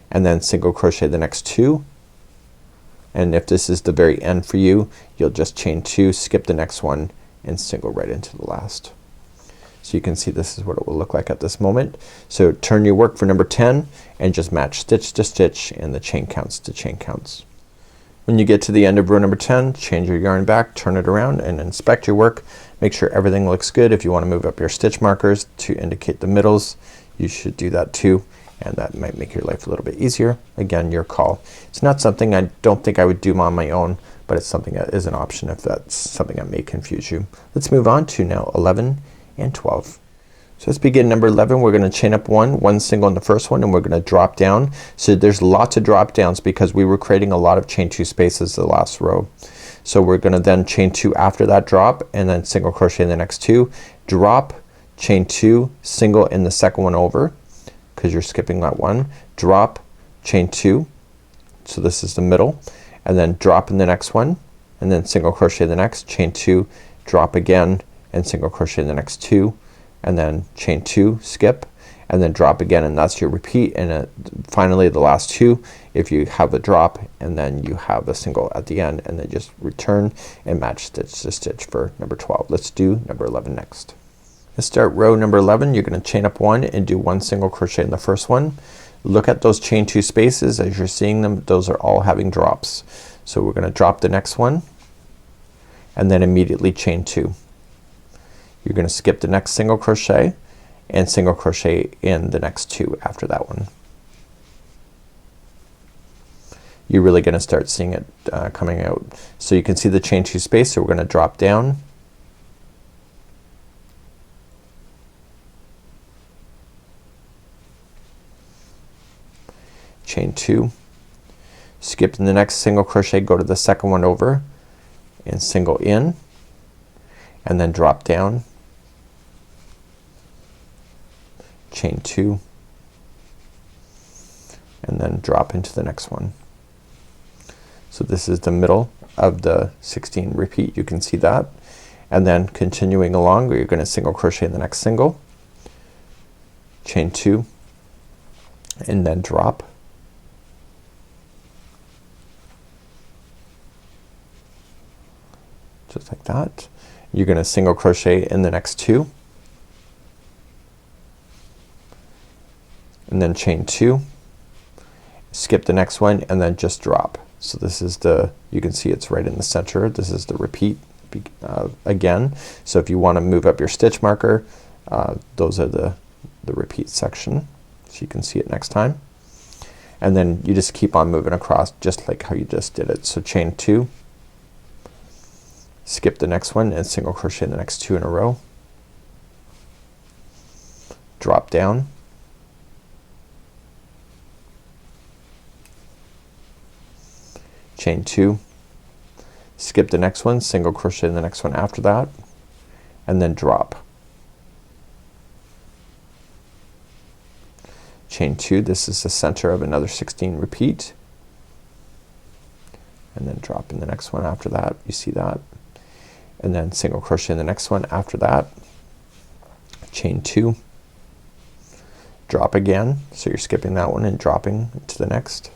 and then single crochet the next 2. And if this is the very end for you, you'll just chain 2, skip the next one, and single right into the last. So you can see this is what it will look like at this moment. So turn your work for number 10 and just match stitch to stitch and the chain counts to chain counts. When you get to the end of row number 10, change your yarn back, turn it around, and inspect your work. Make sure everything looks good. If you want to move up your stitch markers to indicate the middles, you should do that too, and that might make your life a little bit easier. Again, your call. It's not something I don't think I would do on my own, but it's something that is an option if that's something that may confuse you. Let's move on to now 11 and 12. So let's begin number 11. We're gonna chain up 1 single in the first one, and we're gonna drop down. So there's lots of drop downs because we were creating a lot of chain 2 spaces the last row. So we're gonna then chain 2 after that drop, and then single crochet in the next 2, drop, chain 2, single in the second one over because you're skipping that one, drop, chain 2, so this is the middle, and then drop in the next one, and then single crochet the next, chain 2, drop again, and single crochet the next 2, and then chain 2, skip, and then drop again, and that's your repeat. And finally the last 2, if you have a drop and then you have a single at the end, and then just return and match stitch to stitch for number 12. Let's do number 11 next. Let's start row number 11. You're gonna chain up 1 and do 1 single crochet in the first one. Look at those chain 2 spaces as you're seeing them. Those are all having drops. So we're gonna drop the next one and then immediately chain 2. You're gonna skip the next single crochet and single crochet in the next 2 after that one. You're really gonna start seeing it coming out. So you can see the chain 2 space, so we're gonna drop down, chain 2, skip in the next single crochet, go to the second one over and single in, and then drop down, chain 2, and then drop into the next one. So this is the middle of the 16 repeat, you can see that. And then continuing along, you're gonna single crochet in the next single, chain 2, and then drop, just like that. You're gonna single crochet in the next 2, and then chain 2, skip the next one, and then just drop. So this is the, you can see it's right in the center. This is the repeat again. So if you want to move up your stitch marker, those are the repeat section, so you can see it next time. And then you just keep on moving across just like how you just did it. So chain 2, skip the next one and single crochet in the next 2 in a row, drop down, chain 2, skip the next one, single crochet in the next one after that, and then drop, chain 2. This is the center of another 16. Repeat, and then drop in the next one after that. You see that, and then single crochet in the next one after that, chain 2, drop again, so you're skipping that one and dropping to the next,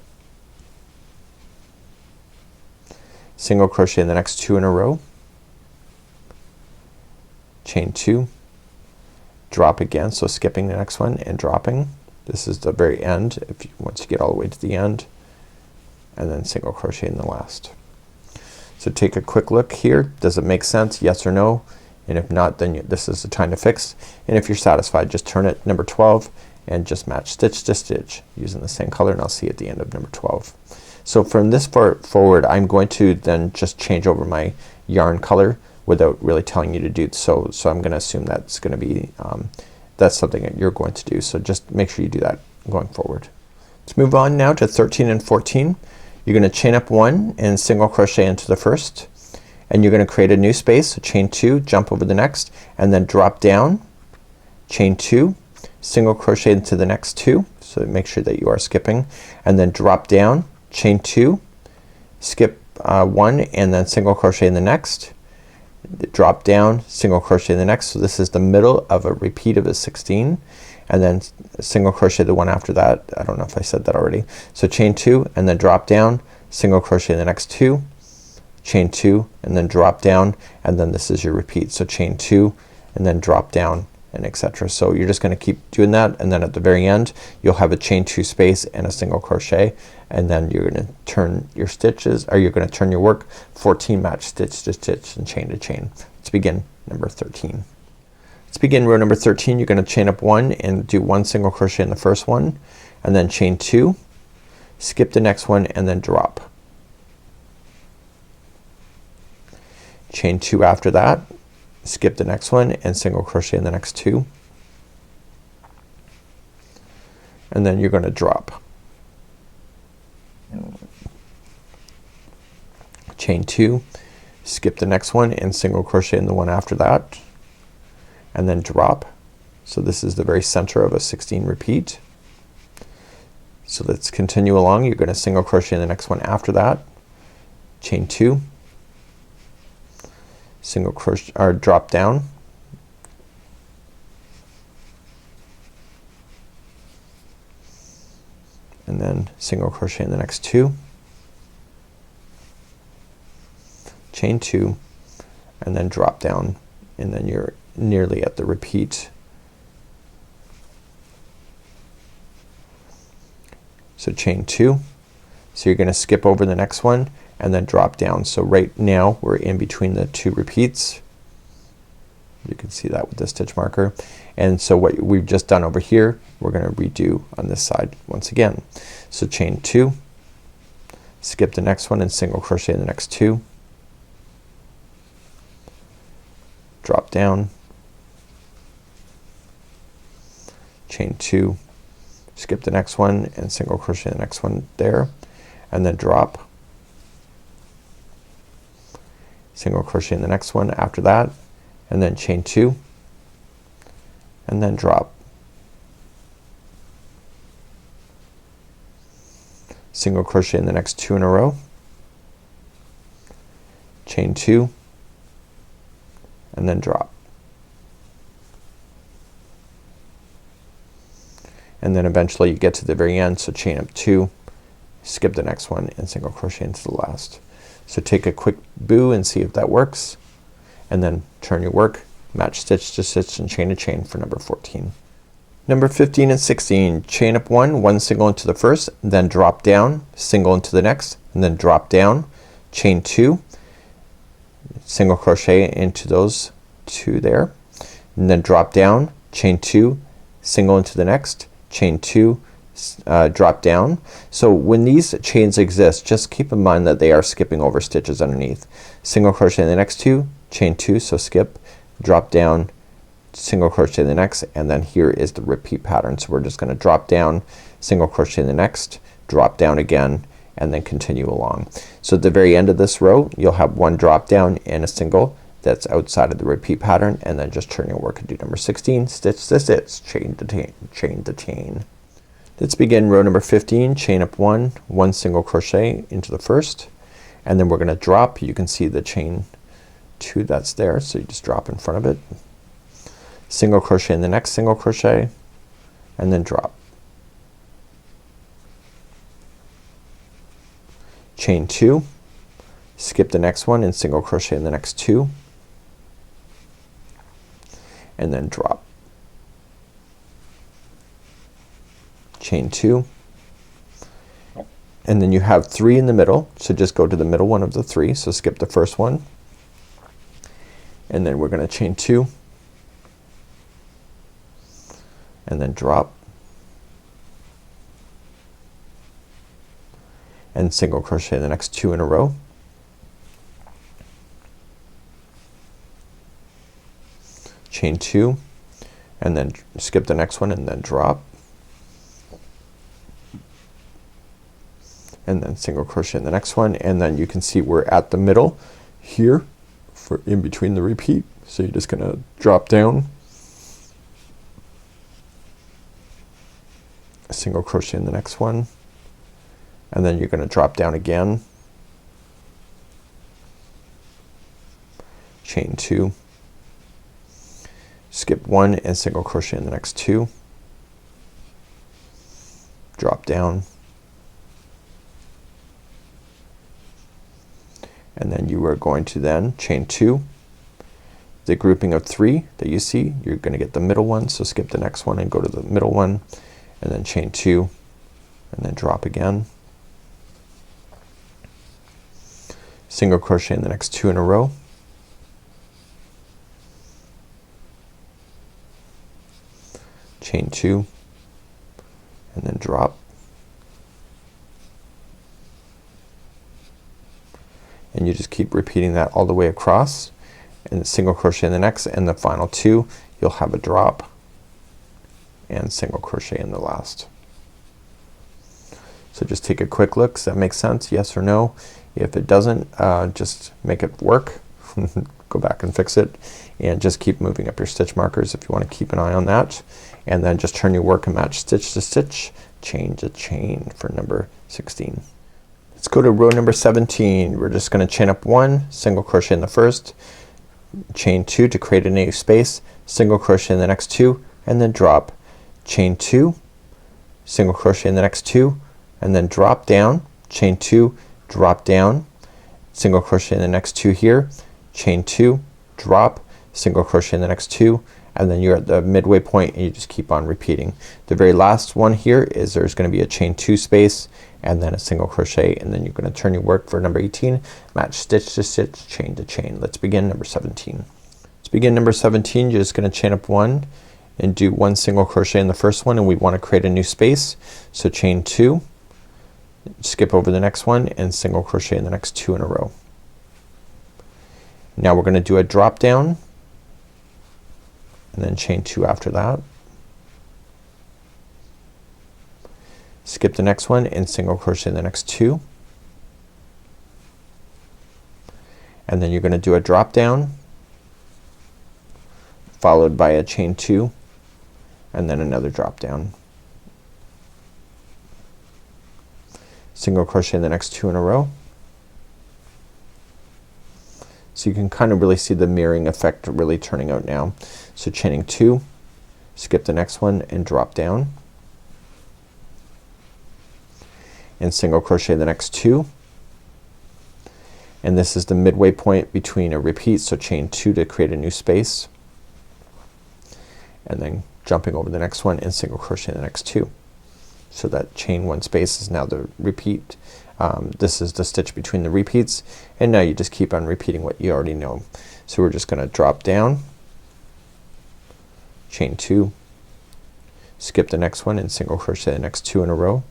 single crochet in the next 2 in a row, chain 2, drop again, so skipping the next one and dropping. This is the very end, if you once you get all the way to the end, and then single crochet in the last. So take a quick look here. Does it make sense? Yes or no? And if not, then this is the time to fix. And if you're satisfied, just turn it number 12 and just match stitch to stitch using the same color, and I'll see you at the end of number 12. So from this part forward, I'm going to then just change over my yarn color without really telling you to do so. So I'm gonna assume that's gonna be that's something that you're going to do. So just make sure you do that going forward. Let's move on now to 13 and 14. You're gonna chain up 1 and single crochet into the first, and you're gonna create a new space. So chain 2, jump over the next, and then drop down, chain 2, single crochet into the next 2, so make sure that you are skipping, and then drop down, chain 2, skip 1, and then single crochet in the next, drop down, single crochet in the next. So this is the middle of a repeat of a 16, and then single crochet the one after that. I don't know if I said that already. So chain 2 and then drop down, single crochet in the next 2, chain 2 and then drop down, and then this is your repeat. So chain 2 and then drop down, and etc. So you're just gonna keep doing that, and then at the very end you'll have a chain 2 space and a single crochet, and then you're gonna turn your stitches, or you're gonna turn your work 14 match stitch to stitch and chain to chain. Let's begin number 13. Let's begin row number 13. You're gonna chain up 1 and do 1 single crochet in the first one, and then chain 2, skip the next one, and then drop, chain 2 after that, skip the next one and single crochet in the next 2, and then you're gonna drop, chain 2, skip the next one and single crochet in the one after that, and then drop. So this is the very center of a 16 repeat. So let's continue along. You're gonna single crochet in the next one after that, chain 2, single crochet or drop down, and then single crochet in the next 2, chain 2, and then drop down, and then you're nearly at the repeat. So chain 2, so you're gonna skip over the next one and then drop down. So right now we're in between the 2 repeats. You can see that with the stitch marker. And so what we've just done over here, we're gonna redo on this side once again. So chain 2, skip the next one and single crochet in the next 2, drop down, chain 2, skip the next one and single crochet the next one there, and then drop, single crochet in the next one after that, and then chain 2 and then drop, single crochet in the next 2 in a row, chain 2 and then drop, and then eventually you get to the very end. So chain up 2, skip the next one and single crochet into the last. So take a quick boo and see if that works, and then turn your work, match stitch to stitch and chain to chain for number 14. Number 15 and 16, chain up 1, 1 single into the first, then drop down, single into the next, and then drop down, chain 2, single crochet into those 2 there, and then drop down, chain 2, single into the next, chain 2, drop down. So when these chains exist, just keep in mind that they are skipping over stitches underneath. Single crochet in the next 2, chain 2, so skip, drop down, single crochet in the next, and then here is the repeat pattern. So we're just gonna drop down, single crochet in the next, drop down again, and then continue along. So at the very end of this row you'll have one drop down and a single that's outside of the repeat pattern, and then just turn your work and do number 16, stitch to stitch, chain to chain, chain to chain. Let's begin row number 15. Chain up one, one single crochet into the first, and then we're gonna drop. You can see the chain 2 that's there, so you just drop in front of it, single crochet in the next, single crochet, and then drop, chain 2, skip the next one and single crochet in the next 2, and then drop, chain 2, and then you have 3 in the middle, so just go to the middle one of the 3. So skip the first one, and then we're gonna chain 2 and then drop and single crochet the next 2 in a row, chain 2 and then skip the next one and then drop, and then single crochet in the next one, and then you can see we're at the middle here for in between the repeat. So you're just gonna drop down, single crochet in the next one, and then you're gonna drop down again, chain 2, skip 1 and single crochet in the next 2, drop down, and then you are going to then chain 2, the grouping of 3 that you see, you're gonna get the middle one, so skip the next one and go to the middle one, and then chain 2 and then drop again, single crochet in the next 2 in a row, chain 2 and then drop, and you just keep repeating that all the way across, and single crochet in the next, and the final 2 you'll have a drop and single crochet in the last. So just take a quick look. Does that make sense? Yes or no? If it doesn't, just make it work. Go back and fix it, and just keep moving up your stitch markers if you want to keep an eye on that, and then just turn your work and match stitch to stitch, chain to chain for number 16. Let's go to row number 17. We're just gonna chain up 1, single crochet in the first, chain 2 to create a new space, single crochet in the next 2, and then drop, chain 2, single crochet in the next 2, and then drop down, chain 2, drop down, single crochet in the next 2 here, chain 2, drop, single crochet in the next 2, and then you're at the midway point and you just keep on repeating. The very last one here is there's gonna be a chain 2 space and then a single crochet, and then you're gonna turn your work for number 18, match stitch to stitch, chain to chain. Let's begin number 17. Let's begin number 17. You're just gonna chain up 1 and do 1 single crochet in the first one, and we want to create a new space. So chain 2, skip over the next one and single crochet in the next 2 in a row. Now we're gonna do a drop down and then chain 2 after that, skip the next one and single crochet in the next 2, and then you're gonna do a drop down followed by a chain 2 and then another drop down, single crochet in the next 2 in a row. So you can kind of really see the mirroring effect really turning out now. So chaining 2, skip the next one and drop down, and single crochet the next 2, and this is the midway point between a repeat, so chain 2 to create a new space, and then jumping over the next one and single crochet the next 2. So that chain 1 space is now the repeat. This is the stitch between the repeats, and now you just keep on repeating what you already know. So we're just gonna drop down, chain 2, skip the next one and single crochet the next 2 in a row.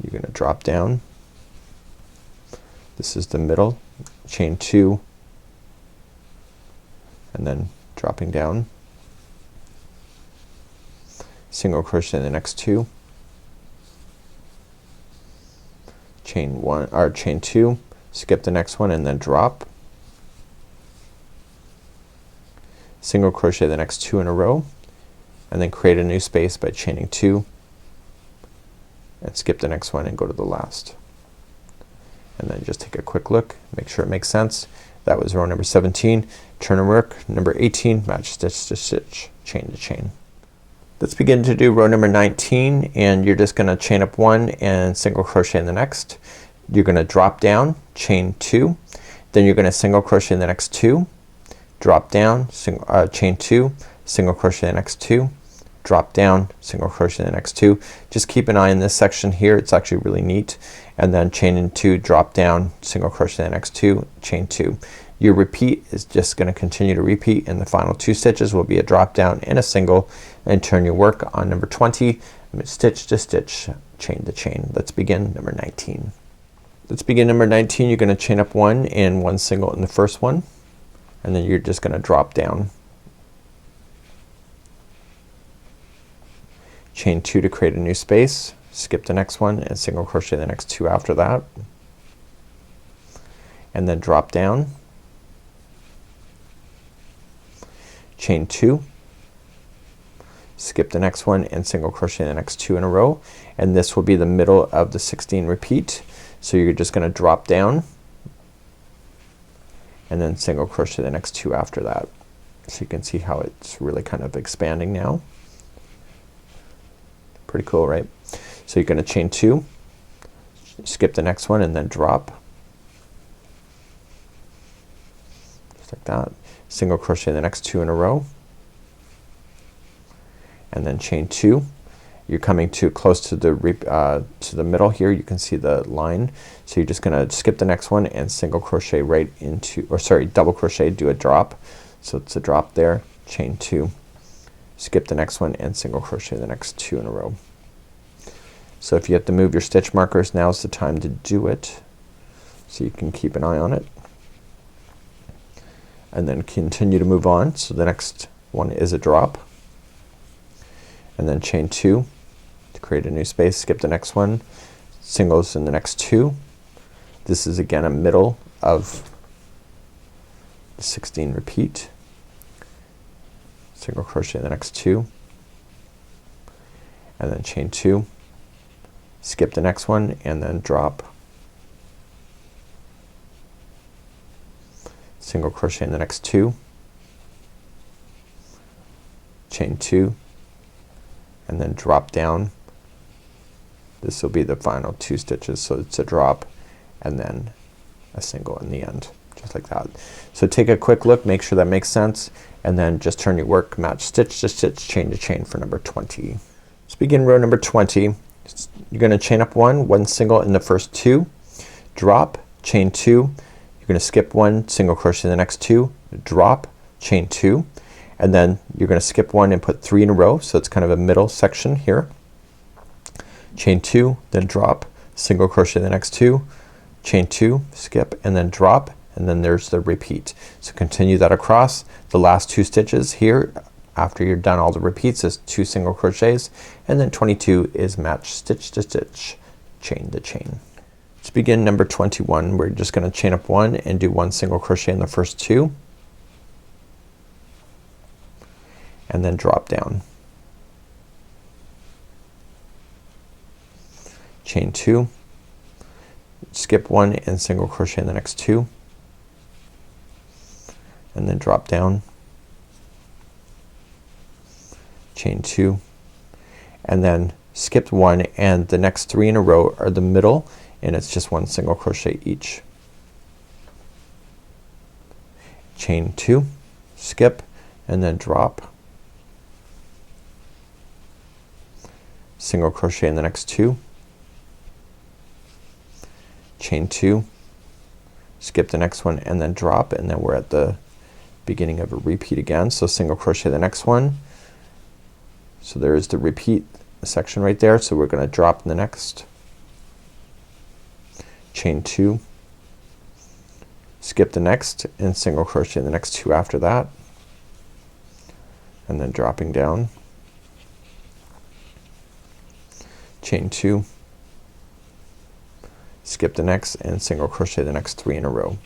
You're gonna drop down, this is the middle, chain 2, and then dropping down, single crochet in the next 2, chain 1 or chain 2, skip the next one and then drop, single crochet the next 2 in a row, and then create a new space by chaining 2 and skip the next one and go to the last. And then just take a quick look, make sure it makes sense. That was row number 17. Turn and work. Number 18, match stitch to stitch, chain to chain. Let's begin to do row number 19, and you're just gonna chain up 1 and single crochet in the next. You're gonna drop down, chain 2, then you're gonna single crochet in the next 2, drop down, chain 2, single crochet in the next 2, drop down, single crochet in the next 2. Just keep an eye in this section here, it's actually really neat. And then chain in 2, drop down, single crochet in the next 2, chain 2. Your repeat is just gonna continue to repeat, and the final 2 stitches will be a drop down and a single, and turn your work on number 20, stitch to stitch, chain to chain. Let's begin number 19. Let's begin number 19. You're gonna chain up 1 and 1 single in the first one, and then you're just gonna drop down, chain 2 to create a new space, skip the next one and single crochet the next 2 after that, and then drop down, chain 2, skip the next one and single crochet the next 2 in a row, and this will be the middle of the 16 repeat. So you're just gonna drop down and then single crochet the next 2 after that. So you can see how it's really kind of expanding now. Pretty cool, right? So you're gonna chain 2, skip the next one and then drop, just like that, single crochet the next 2 in a row, and then chain 2. You're coming too close to the middle here, you can see the line, so you're just gonna skip the next one and single crochet right into, or sorry, double crochet, do a drop, so it's a drop there, chain 2, skip the next one and single crochet the next 2 in a row. So if you have to move your stitch markers, now's the time to do it, so you can keep an eye on it, and then continue to move on. So the next one is a drop, and then chain 2 to create a new space, skip the next one, singles in the next 2. This is again a middle of the 16 repeat, single crochet in the next 2, and then chain 2, skip the next one and then drop, single crochet in the next 2, chain 2, and then drop down. This will be the final 2 stitches, so it's a drop and then a single in the end, just like that. So take a quick look, make sure that makes sense, and then just turn your work, match stitch to stitch, chain to chain for number 20. Let's begin row number 20. You're gonna chain up 1 single in the first 2, drop, chain 2, you're gonna skip 1, single crochet in the next 2, drop, chain 2, and then you're gonna skip 1 and put 3 in a row, so it's kind of a middle section here, chain 2, then drop, single crochet in the next 2, chain 2, skip, and then drop, and then there's the repeat. So continue that across. The last 2 stitches here after you're done all the repeats is 2 single crochets, and then 22 is match stitch to stitch, chain to chain. Let's begin number 21. We're just gonna chain up 1 and do 1 single crochet in the first 2, and then drop down, chain 2, skip 1 and single crochet in the next 2, and then drop down, chain 2, and then skip 1 and the next 3 in a row are the middle, and it's just 1 single crochet each, chain 2, skip, and then drop, single crochet in the next 2, chain 2, skip the next one and then drop, and then we're at the beginning of a repeat again. So single crochet the next one, so there is the repeat section right there, so we're gonna drop in the next, chain 2, skip the next and single crochet in the next 2 after that, and then dropping down, chain 2, skip the next and single crochet the next 3 in a row.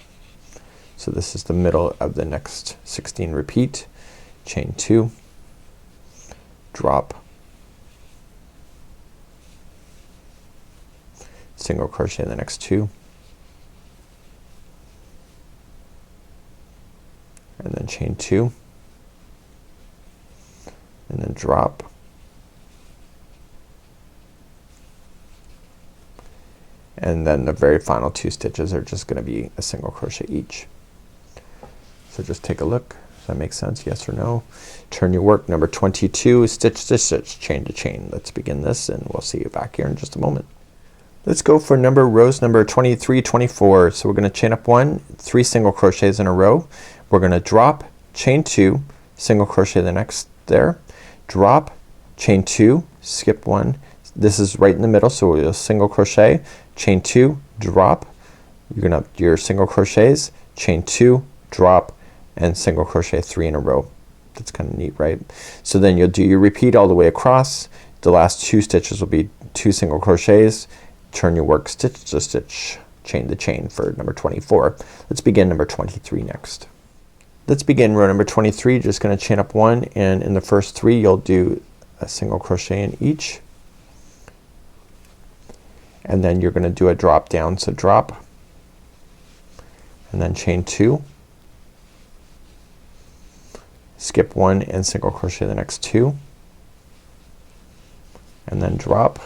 So this is the middle of the next 16. Repeat, chain 2, drop, single crochet the next 2, and then chain 2, and then drop, and then the very final 2 stitches are just gonna be a single crochet each. So just take a look. Does that make sense? Yes or no? Turn your work. Number 22, stitch to stitch, chain to chain. Let's begin this and we'll see you back here in just a moment. Let's go for rows number 23, 24. So we're gonna chain up 1, 3 single crochets in a row. We're gonna drop, chain 2, single crochet the next there, drop, chain 2, skip 1. This is right in the middle, so we'll single crochet, chain 2, drop. You're gonna have your single crochets, chain 2, drop, and single crochet 3 in a row. That's kind of neat, right? So then you'll do your repeat all the way across. The last 2 stitches will be 2 single crochets. Turn your work stitch to stitch, chain to chain for number 24. Let's begin number 23 next. Let's begin row number 23. Just gonna chain up 1, and in the first 3 you'll do a single crochet in each, and then you're gonna do a drop down. So drop, and then chain 2, skip 1 and single crochet the next 2, and then drop,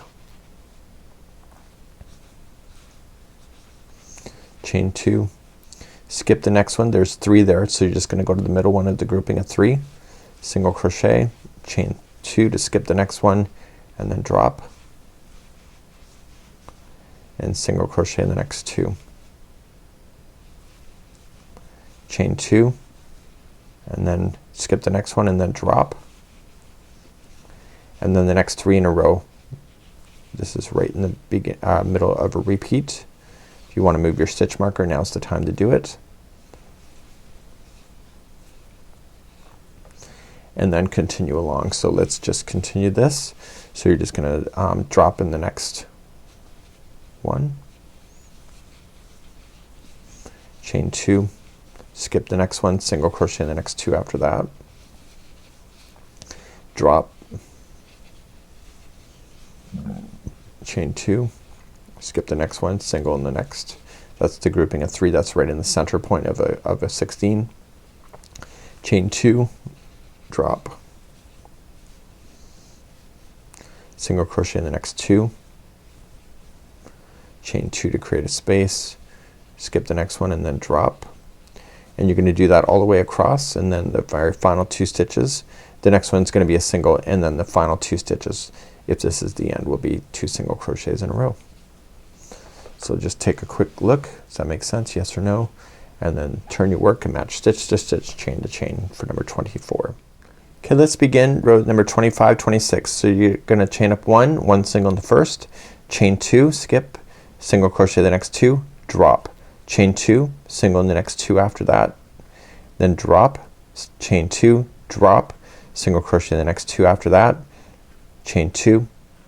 chain 2, skip the next one. There's 3 there, so you're just gonna go to the middle one of the grouping of 3, single crochet, chain 2 to skip the next one, and then drop, and single crochet the next 2, chain 2, and then skip the next one and then drop, and then the next 3 in a row. This is right in the middle of a repeat. If you want to move your stitch marker, now's the time to do it. And then continue along. So let's just continue this. So you're just gonna drop in the next one, chain 2, skip the next one, single crochet the next 2 after that, drop, chain 2, skip the next one, single in the next. That's the grouping of 3. That's right in the center point of a 16. Chain 2, drop, single crochet in the next 2, chain 2 to create a space, skip the next one and then drop. And you're gonna do that all the way across, and then the very final 2 stitches, the next one's gonna be a single, and then the final 2 stitches, if this is the end, will be 2 single crochets in a row. So just take a quick look. Does that make sense? Yes or no? And then turn your work and match stitch to stitch, chain to chain for number 24. Okay, let's begin row number 25, 26. So you're gonna chain up 1, 1 single in the first, chain 2, skip, single crochet the next 2, drop, chain 2, single in the next 2 after that, then drop, chain 2, drop, single crochet the next 2 after that, chain 2,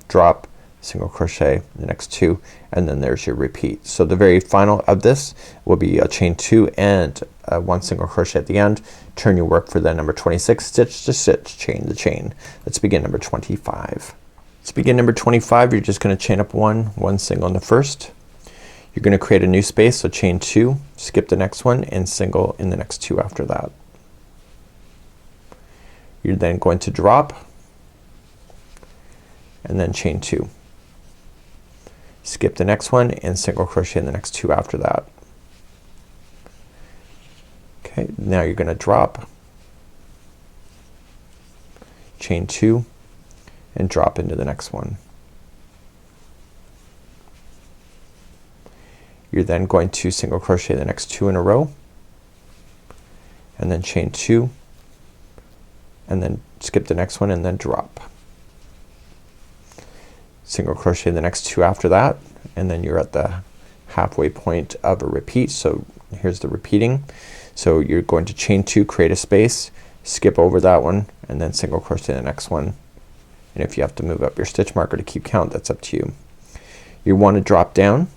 drop, single crochet the next 2, and then there's your repeat. So the very final of this will be a chain 2 and 1 single crochet at the end. Turn your work for the number 26, stitch to stitch, chain to chain. Let's begin number 25. Let's begin number 25. You're just gonna chain up 1, 1 single in the first. You're gonna create a new space, so chain 2, skip the next one and single in the next 2 after that. You're then going to drop and then chain 2, skip the next one and single crochet in the next 2 after that. Okay, now you're gonna drop, chain 2 and drop into the next one. You're then going to single crochet the next 2 in a row, and then chain 2 and then skip the next one and then drop, single crochet the next 2 after that, and then you're at the halfway point of a repeat. So here's the repeating. So you're going to chain 2, create a space, skip over that one, and then single crochet the next one. And if you have to move up your stitch marker to keep count, that's up to you. You want to drop down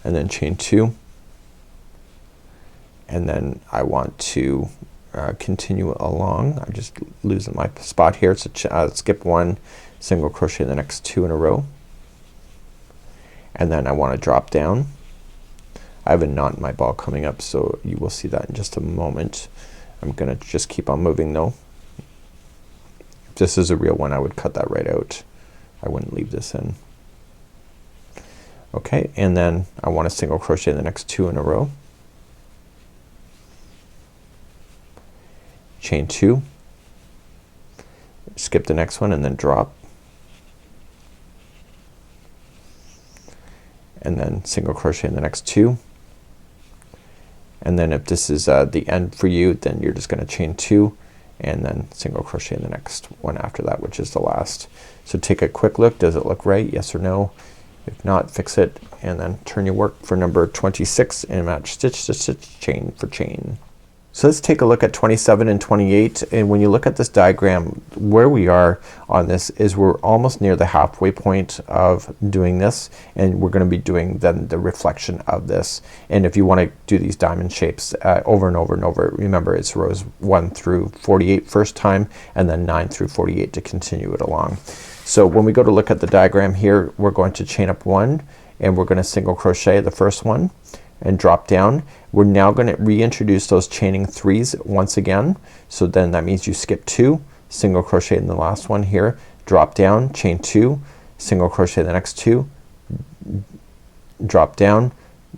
and then chain 2, and then I want to continue along. I'm just losing my spot here, so skip 1, single crochet the next 2 in a row, and then I want to drop down. I have a knot in my ball coming up, so you will see that in just a moment. I'm gonna just keep on moving though. If this is a real one, I would cut that right out. I wouldn't leave this in. Okay, and then I want to single crochet the next 2 in a row, chain 2, skip the next one and then drop, and then single crochet in the next 2, and then if this is the end for you, then you're just gonna chain 2 and then single crochet in the next one after that, which is the last. So take a quick look. Does it look right? Yes or no? If not, fix it, and then turn your work for number 26 and match stitch to stitch, chain for chain. So let's take a look at 27 and 28, and when you look at this diagram, where we are on this is we're almost near the halfway point of doing this, and we're gonna be doing then the reflection of this. And if you want to do these diamond shapes over and over and over, remember it's rows 1 through 48 first time, and then 9 through 48 to continue it along. So when we go to look at the diagram here, we're going to chain up 1, and we're gonna single crochet the first one and drop down. We're now gonna reintroduce those chaining 3s once again. So then that means you skip 2, single crochet in the last one here, drop down, chain 2, single crochet the next 2, drop down,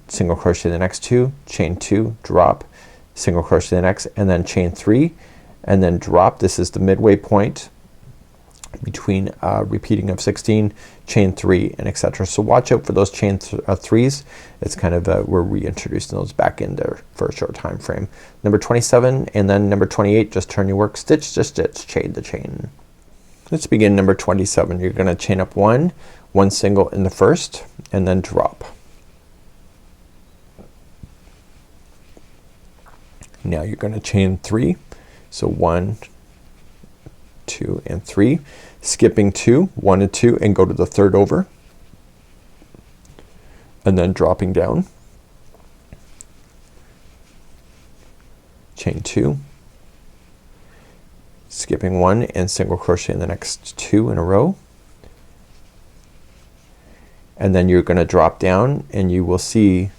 single crochet the next 2, chain 2, drop, single crochet the next, and then chain 3, and then drop. This is the midway point between repeating of 16, chain 3, and etc. So watch out for those chain 3s. It's kind of we're reintroducing those back in there for a short time frame. Number 27 and then number 28, just turn your work stitch to stitch, chain to chain. Let's begin number 27. You're gonna chain up 1 single in the first, and then drop. Now you're gonna chain 3, so 1, 2 and 3, skipping 2, 1 and 2, and go to the third over, and then dropping down, chain 2, skipping 1 and single crochet in the next 2 in a row, and then you're gonna drop down, and you will see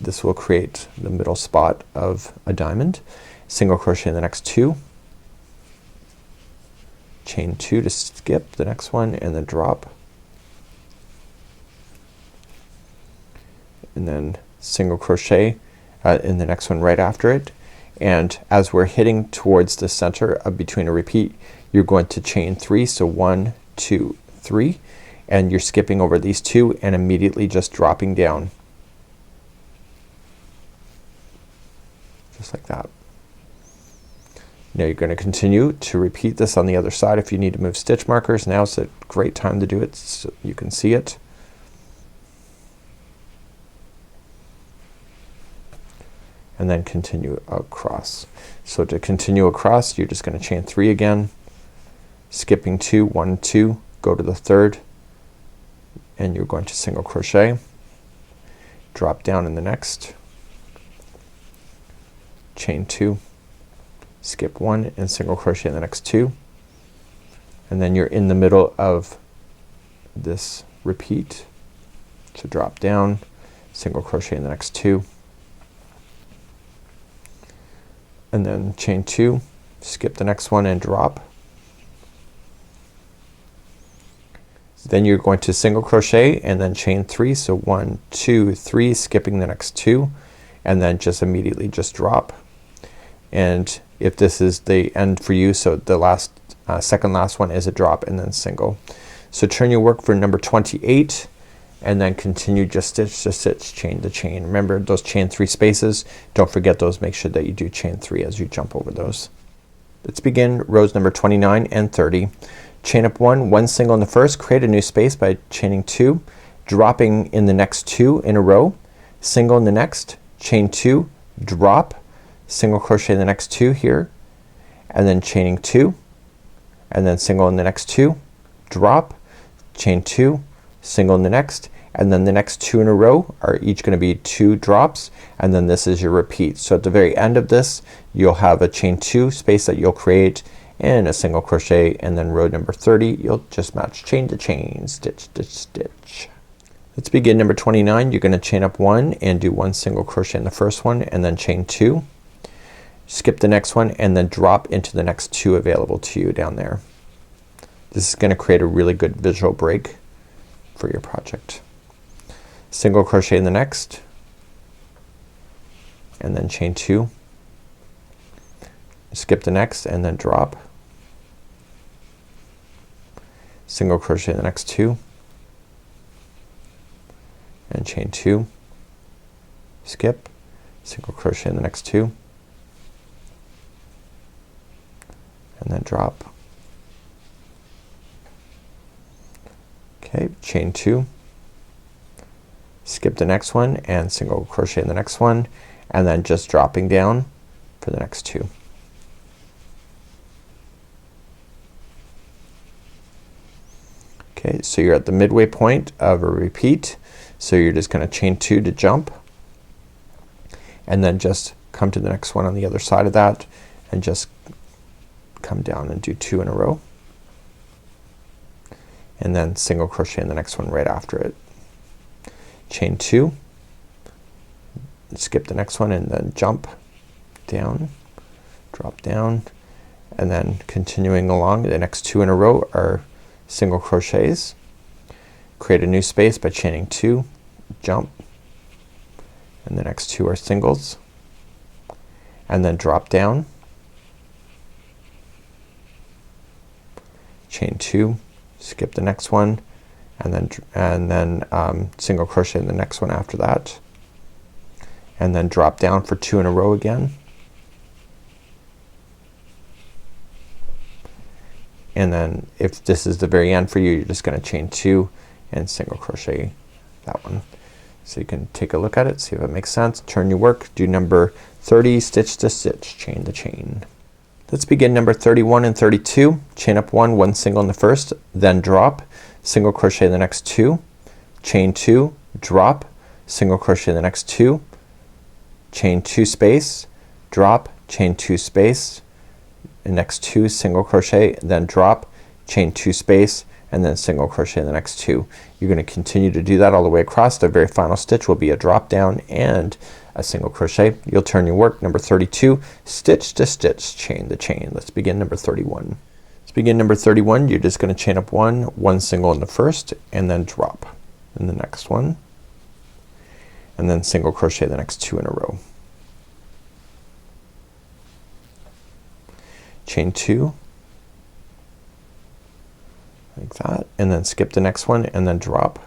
this will create the middle spot of a diamond. Single crochet in the next 2, chain 2 to skip the next one, and then drop, and then single crochet in the next one right after it. And as we're hitting towards the center of between a repeat, you're going to chain 3, so 1, 2, 3, and you're skipping over these 2 and immediately just dropping down, just like that. Now you're going to continue to repeat this on the other side. If you need to move stitch markers, now's a great time to do it so you can see it. And then continue across. So to continue across, you're just going to chain 3 again, skipping 2, 1, 2, go to the third, and you're going to single crochet, drop down in the next, chain 2, skip 1 and single crochet in the next 2, and then you're in the middle of this repeat, so drop down, single crochet in the next 2, and then chain 2, skip the next one and drop. Then you're going to single crochet and then chain 3, so 1, 2, 3, skipping the next 2, and then just immediately just drop. And if this is the end for you, so the last second last one is a drop and then single. So turn your work for number 28 and then continue just stitch to stitch, chain to chain. Remember those chain 3 spaces, don't forget those. Make sure that you do chain 3 as you jump over those. Let's begin rows number 29 and 30. Chain up 1 single in the first, create a new space by chaining 2, dropping in the next 2 in a row, single in the next, chain 2, drop, single crochet in the next 2 here, and then chaining 2, and then single in the next 2, drop, chain 2, single in the next, and then the next 2 in a row are each gonna be 2 drops, and then this is your repeat. So at the very end of this you'll have a chain 2 space that you'll create and a single crochet, and then row number 30 you'll just match chain to chain, stitch, stitch, stitch. Let's begin number 29. You're gonna chain up 1 and do 1 single crochet in the first one, and then chain 2, skip the next one, and then drop into the next 2 available to you down there. This is gonna create a really good visual break for your project. Single crochet in the next, and then chain 2, skip the next, and then drop, single crochet in the next 2, and chain 2, skip, single crochet in the next 2, and then drop. Okay, chain 2, skip the next one, and single crochet in the next one, and then just dropping down for the next 2. Okay, so you're at the midway point of a repeat, so you're just gonna chain 2 to jump, and then just come to the next one on the other side of that and just come down and do 2 in a row, and then single crochet in the next one right after it. Chain 2, skip the next one, and then jump down, drop down, and then continuing along the next 2 in a row are single crochets. Create a new space by chaining 2, jump, and the next 2 are singles, and then drop down, chain 2, skip the next one, and then single crochet in the next one after that, and then drop down for 2 in a row again, and then if this is the very end for you, you're just gonna chain 2 and single crochet that one. So you can take a look at it, see if it makes sense, turn your work, do number 30, stitch to stitch, chain to chain. Let's begin number 31 and 32. Chain up 1, 1 single in the first, then drop, single crochet in the next 2, chain 2, drop, single crochet in the next 2, chain 2 space, drop, chain 2 space, the next 2 single crochet, then drop, chain 2 space, and then single crochet in the next 2. You're gonna continue to do that all the way across. The very final stitch will be a drop down and a single crochet. You'll turn your work number 32, stitch to stitch, chain to chain. Let's begin number 31. Let's begin number 31. You're just gonna chain up 1, 1 single in the first, and then drop in the next one, and then single crochet the next 2 in a row. Chain 2 like that, and then skip the next one, and then drop,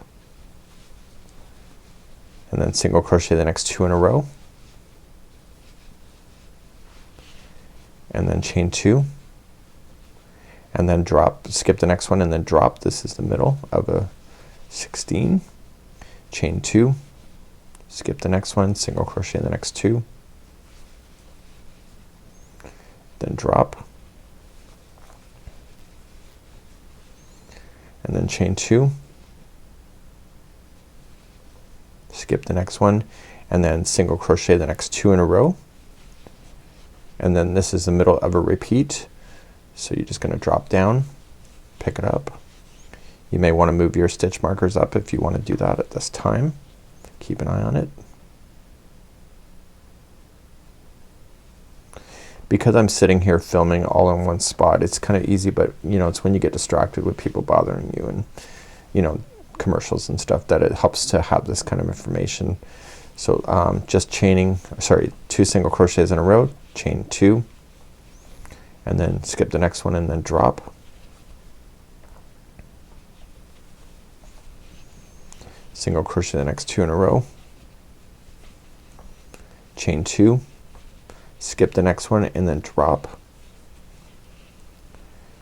and then single crochet the next 2 in a row, and then chain 2, and then drop, skip the next one, and then drop. This is the middle of a 16, chain 2, skip the next one, single crochet the next 2, then drop, and then chain 2, skip the next one, and then single crochet the next 2 in a row, and then this is the middle of a repeat, so you're just gonna drop down, pick it up. You may want to move your stitch markers up if you want to do that at this time. Keep an eye on it. Because I'm sitting here filming all in one spot, it's kind of easy, but you know, it's when you get distracted with people bothering you and you know, commercials and stuff, that it helps to have this kind of information. So just chaining, sorry, 2 single crochets in a row, chain 2, and then skip the next one, and then drop, single crochet the next 2 in a row, chain 2, skip the next one, and then drop,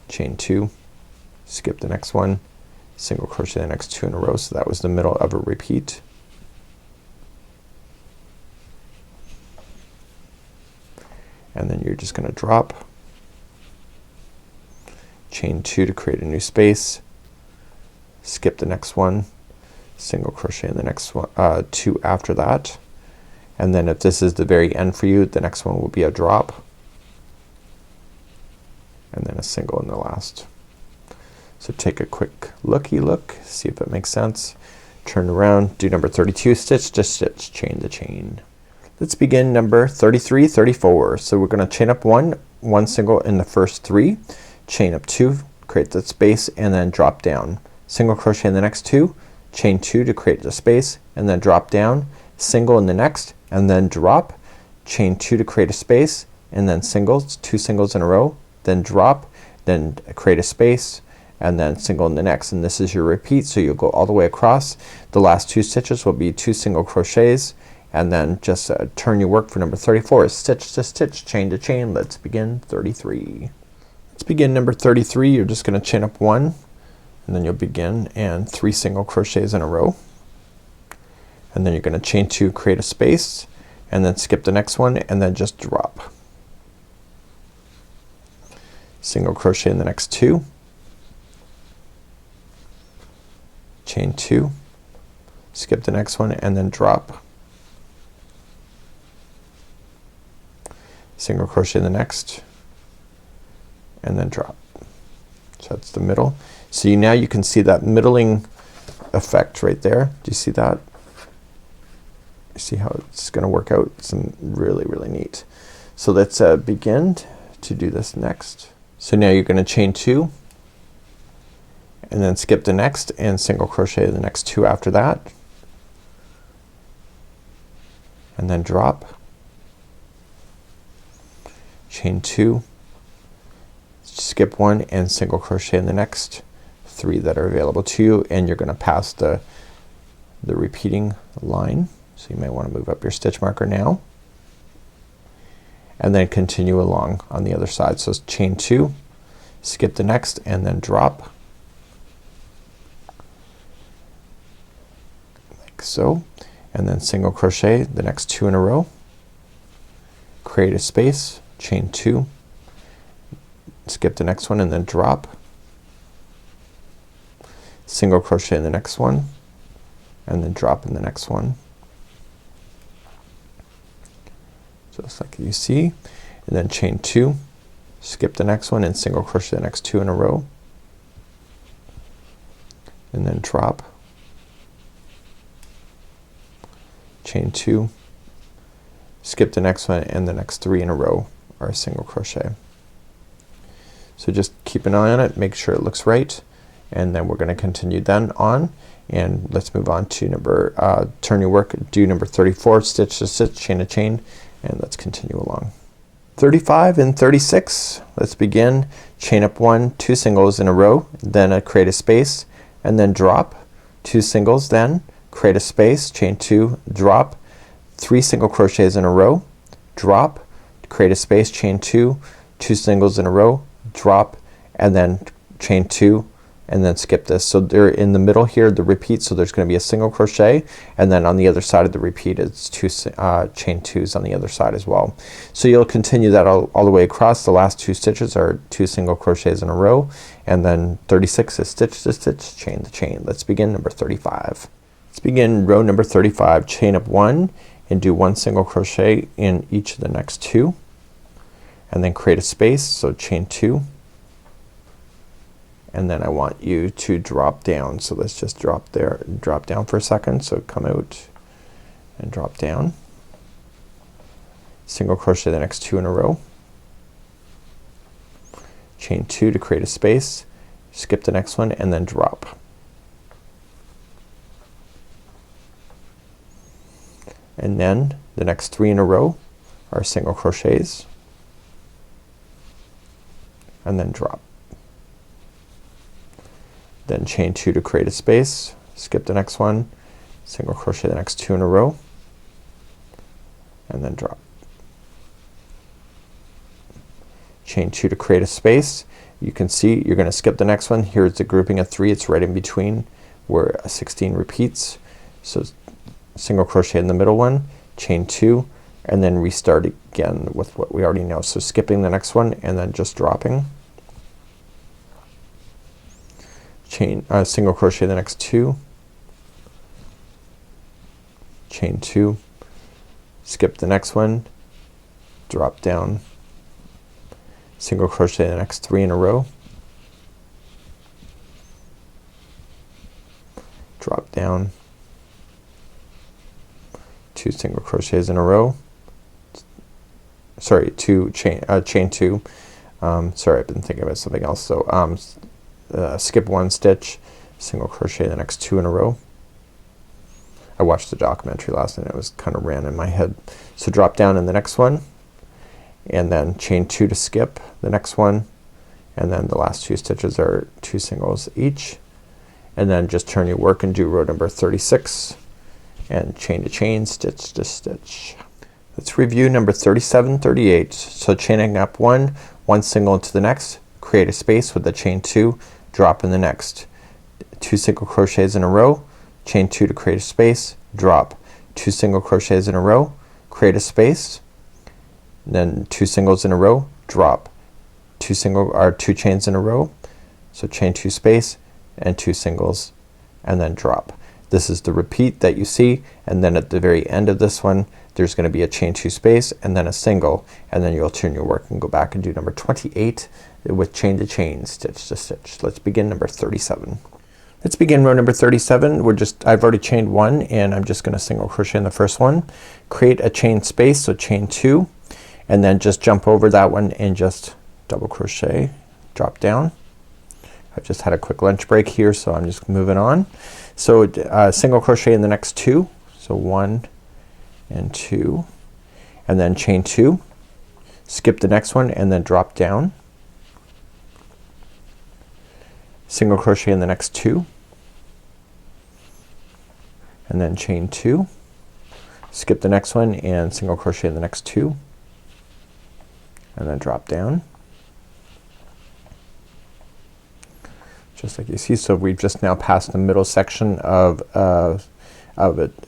chain 2, skip the next one, single crochet the next 2 in a row. So that was the middle of a repeat. just gonna drop, chain 2 to create a new space, skip the next one, single crochet in the next one, 2 after that, and then if this is the very end for you, the next one will be a drop and then a single in the last. So take a quick looky look, see if it makes sense. Turn around, do number 32, stitch to stitch, chain to chain. Let's begin number 33, 34. So we're gonna chain up one single in the first 3, chain up 2, create the space, and then drop down. Single crochet in the next 2, chain 2 to create the space, and then drop down, single in the next, and then drop, chain 2 to create a space, and then singles, 2 singles in a row, then drop, then create a space, and then single in the next, and this is your repeat. So you'll go all the way across. The last 2 stitches will be 2 single crochets, and then just turn your work for number 34 is stitch to stitch, chain to chain. Let's begin 33. Let's begin number 33. You're just gonna chain up 1, and then you'll begin and 3 single crochets in a row, and then you're gonna chain 2, create a space, and then skip the next one, and then just drop. Single crochet in the next 2, chain 2, skip the next one, and then drop, single crochet in the next, and then drop. So that's the middle. So now you can see that middling effect right there. Do you see that? You see how it's gonna work out? It's really neat. So let's begin to do this next. So now you're gonna chain 2, and then skip the next and single crochet the next 2 after that, and then drop, chain 2, skip 1 and single crochet in the next 3 that are available to you, and you're gonna pass the repeating line. So you might want to move up your stitch marker now, and then continue along on the other side. So chain 2, skip the next, and then drop, like so, and then single crochet the next 2 in a row, create a space, chain 2, skip the next one, and then drop, single crochet in the next one, and then drop in the next one, just like you see, and then chain 2, skip the next one, and single crochet the next 2 in a row, and then drop, chain 2, skip the next one, and the next 3 in a row are a single crochet. So just keep an eye on it, make sure it looks right, and then we're gonna continue then on, and let's move on to number turn your work, do number 34, stitch to stitch, chain to chain, and let's continue along. 35 and 36, let's begin. Chain up 1, 2 singles in a row, then create a space, and then drop, 2 singles, then create a space, chain 2, drop, 3 single crochets in a row, drop, create a space, chain 2, 2 singles in a row, drop, and then chain 2, and then skip this. So they're in the middle here, the repeat, so there's gonna be a single crochet, and then on the other side of the repeat it's 2 chain 2s on the other side as well. So you'll continue that all the way across. The last 2 stitches are 2 single crochets in a row, and then 36 is stitch to stitch, chain to chain. Let's begin number 35. Let's begin row number 35. Chain up 1 and do 1 single crochet in each of the next 2, and then create a space, so chain 2, and then I want you to drop down. So let's just drop there, drop down for a second. So come out and drop down, single crochet the next 2 in a row, chain 2 to create a space, skip the next one, and then drop. And then the next 3 in a row are single crochets, and then drop. Then chain 2 to create a space, skip the next one, single crochet the next 2 in a row, and then drop. Chain 2 to create a space. You can see you're gonna skip the next one. Here's the grouping of 3, it's right in between where 16 repeats. So single crochet in the middle one, chain 2, and then restart again with what we already know. So skipping the next one and then just dropping, chain single crochet the next 2, chain 2, skip the next one, drop down, single crochet the next 3 in a row, drop down, 2 single crochets in a row, sorry, 2 chain 2, sorry, I've been thinking about something else. So skip 1 stitch, single crochet the next 2 in a row. I watched the documentary last night, it was kind of ran in my head. So drop down in the next one, and then chain 2 to skip the next one, and then the last 2 stitches are 2 singles each, and then just turn your work and do row number 36 and chain to chain, stitch to stitch. Let's review number 37, 38. So chaining up 1 single into the next, create a space with the chain 2, drop in the next, 2 single crochets in a row, chain 2 to create a space, drop, 2 single crochets in a row, create a space, then 2 singles in a row, drop, 2 chains in a row, so chain 2 space and 2 singles and then drop. This is the repeat that you see, and then at the very end of this one there's gonna be a chain 2 space and then a single, and then you'll turn your work and go back and do number 28 with chain to chain, stitch to stitch. Let's begin number 37. Let's begin row number 37. I've already chained 1 and I'm just gonna single crochet in the first one, create a chain space, so chain 2, and then just jump over that one and just double crochet, drop down. I've just had a quick lunch break here, so I'm just moving on. So single crochet in the next 2, so 1 and 2, and then chain 2, skip the next one and then drop down, single crochet in the next 2, and then chain 2, skip the next one and single crochet in the next 2, and then drop down, just like you see. So we've just now passed the middle section of a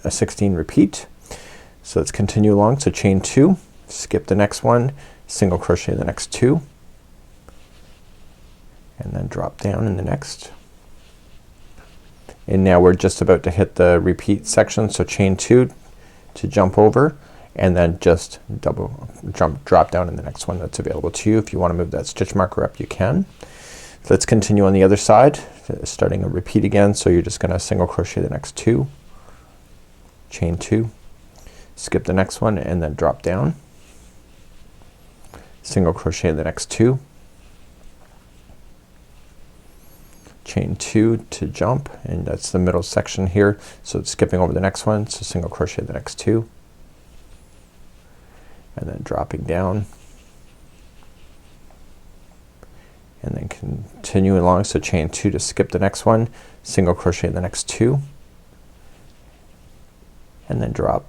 16 repeat. So let's continue along. So chain 2, skip the next one, single crochet in the next 2, and then drop down in the next. And now we're just about to hit the repeat section, so chain 2 to jump over, and then just drop down in the next one that's available to you. If you want to move that stitch marker up, you can. So let's continue on the other side, starting a repeat again. So you're just gonna single crochet the next 2, chain 2, skip the next one and then drop down, single crochet the next 2, chain 2 to jump, and that's the middle section here, so it's skipping over the next one, so single crochet the next 2, and then dropping down, and then continue along. So chain 2 to skip the next one, single crochet the next 2, and then drop,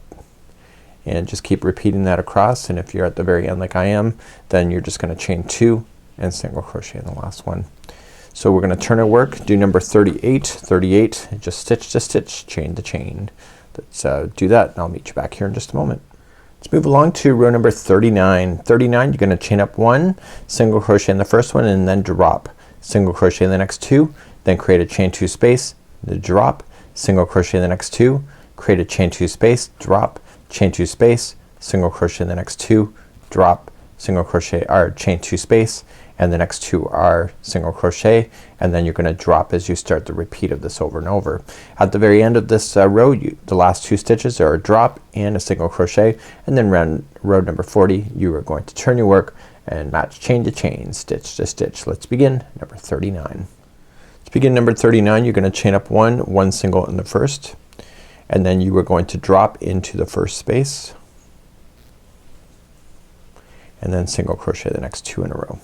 and just keep repeating that across. And if you're at the very end like I am, then you're just gonna chain 2 and single crochet in the last one. So we're gonna turn our work, do number 38, 38, just stitch to stitch, chain to chain. Let's do that and I'll meet you back here in just a moment. Let's move along to row number 39. 39, you're gonna chain up 1, single crochet in the first one and then drop, single crochet in the next 2, then create a chain 2 space, the drop, single crochet in the next 2, create a chain 2 space, drop, chain 2 space, single crochet in the next 2, drop, single crochet or chain 2 space, and the next 2 are single crochet, and then you're gonna drop as you start the repeat of this over and over. At the very end of this row, the last 2 stitches are a drop and a single crochet, and then row number 40 you are going to turn your work and match chain to chain, stitch to stitch. Let's begin number 39. Let's begin number 39. You're gonna chain up 1 single in the first, and then you are going to drop into the first space, and then single crochet the next 2 in a row.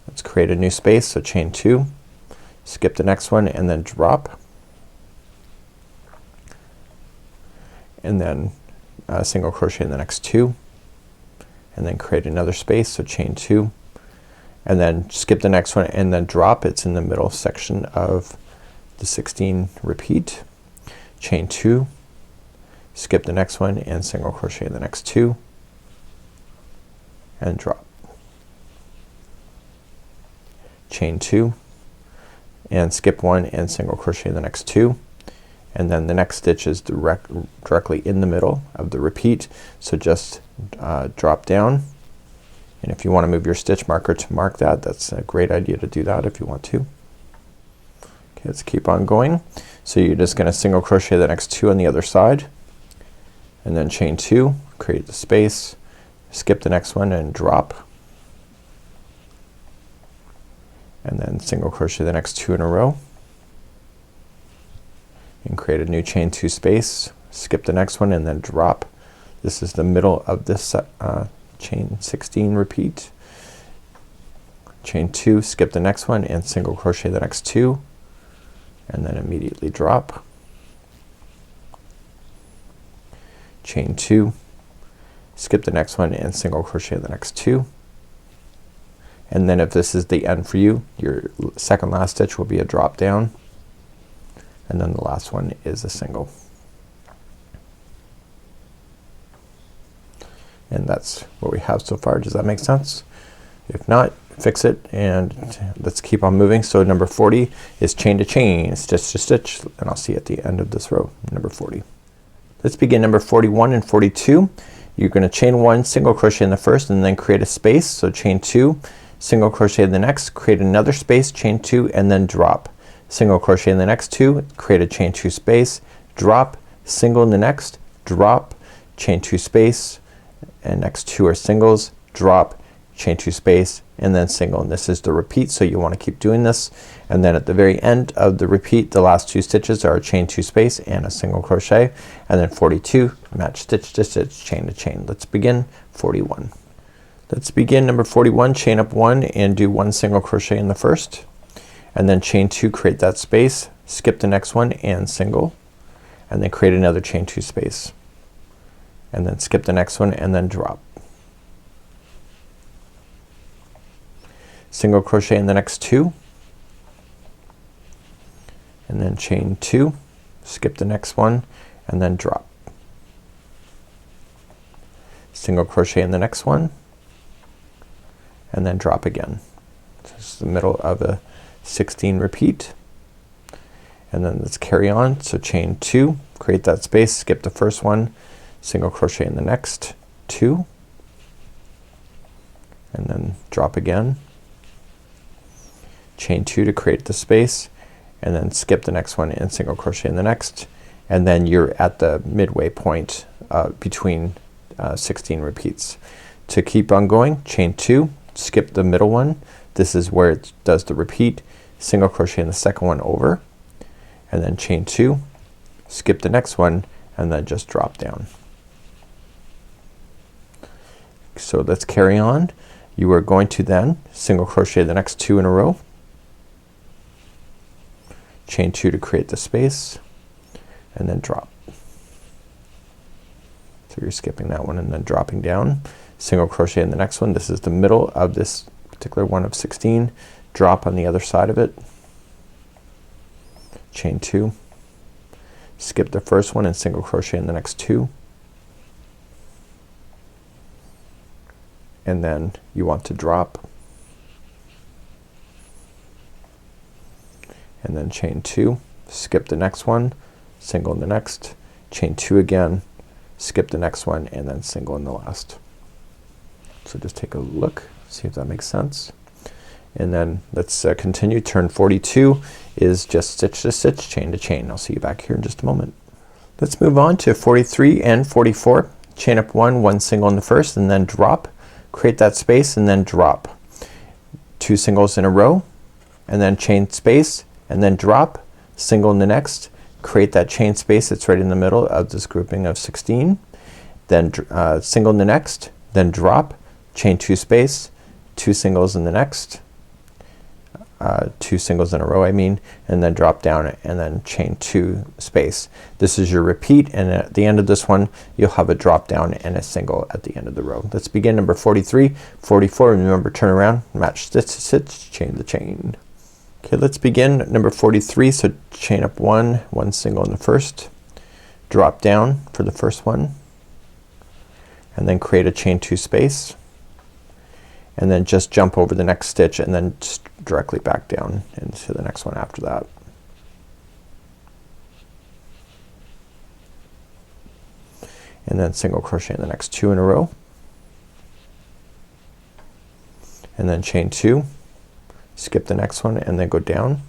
Let's create a new space, so chain 2, skip the next one and then drop, and then single crochet in the next 2, and then create another space, so chain 2, and then skip the next one and then drop. It's in the middle section of the 16 repeat, chain 2, skip the next one and single crochet in the next 2 and drop. Chain 2 and skip 1 and single crochet in the next 2, and then the next stitch is directly in the middle of the repeat, so just drop down, and if you want to move your stitch marker to mark that, that's a great idea to do that if you want to. Okay, let's keep on going. So you're just gonna single crochet the next 2 on the other side, and then chain 2, create the space, skip the next one and drop, and then single crochet the next 2 in a row and create a new chain 2 space, skip the next one and then drop. This is the middle of this chain 16 repeat. Chain 2, skip the next one and single crochet the next 2 and then immediately drop. Chain 2, skip the next one and single crochet the next 2, and then if this is the end for you, your second last stitch will be a drop down, and then the last one is a single. And that's what we have so far. Does that make sense? If not, fix it and let's keep on moving. So number 40 is chain to chain, stitch to stitch, and I'll see you at the end of this row, number 40. Let's begin number 41 and 42. You're gonna chain 1, single crochet in the first and then create a space. So chain 2, single crochet in the next, create another space, chain 2 and then drop. Single crochet in the next 2, create a chain 2 space, drop, single in the next, drop, chain 2 space, and next 2 are singles, drop, chain 2 space, and then single, and this is the repeat, so you want to keep doing this, and then at the very end of the repeat the last 2 stitches are a chain 2 space and a single crochet, and then 42 match stitch to stitch, chain to chain. Let's begin 41. Let's begin number 41, chain up 1 and do 1 single crochet in the first, and then chain 2, create that space, skip the next one and single, and then create another chain 2 space, and then skip the next one and then drop. Single crochet in the next 2 and then chain 2, skip the next one and then drop. Single crochet in the next one and then drop again. This is the middle of a 16 repeat, and then let's carry on. So chain 2, create that space, skip the first one, single crochet in the next 2 and then drop again, chain 2 to create the space, and then skip the next one and single crochet in the next, and then you're at the midway point between 16 repeats. To keep on going, chain 2, skip the middle one, this is where it does the repeat, single crochet in the second one over, and then chain 2, skip the next one and then just drop down. So let's carry on. You are going to then single crochet the next 2 in a row, chain 2 to create the space, and then drop. So you're skipping that one and then dropping down, single crochet in the next one, this is the middle of this particular one of 16, drop on the other side of it, chain 2, skip the first one and single crochet in the next 2, and then you want to drop, and then chain 2, skip the next one, single in the next, chain 2 again, skip the next one and then single in the last. So just take a look, see if that makes sense, and then let's continue. Turn 42 is just stitch to stitch, chain to chain. I'll see you back here in just a moment. Let's move on to 43 and 44. Chain up 1, 1 single in the first and then drop, create that space and then drop. 2 singles in a row and then chain space and then drop, single in the next, create that chain space that's right in the middle of this grouping of 16, then single in the next, then drop, chain 2 space, 2 singles in the next, 2 singles in a row I mean, and then drop down and then chain 2 space. This is your repeat, and at the end of this one you'll have a drop down and a single at the end of the row. Let's begin number 43, 44, and remember turn around, match stitch to stitch, chain the chain. Okay, let's begin number 43. So chain up 1, 1 single in the first, drop down for the first one, and then create a chain 2 space, and then just jump over the next stitch and then just directly back down into the next one after that. And then single crochet in the next 2 in a row, and then chain 2, skip the next one and then go down,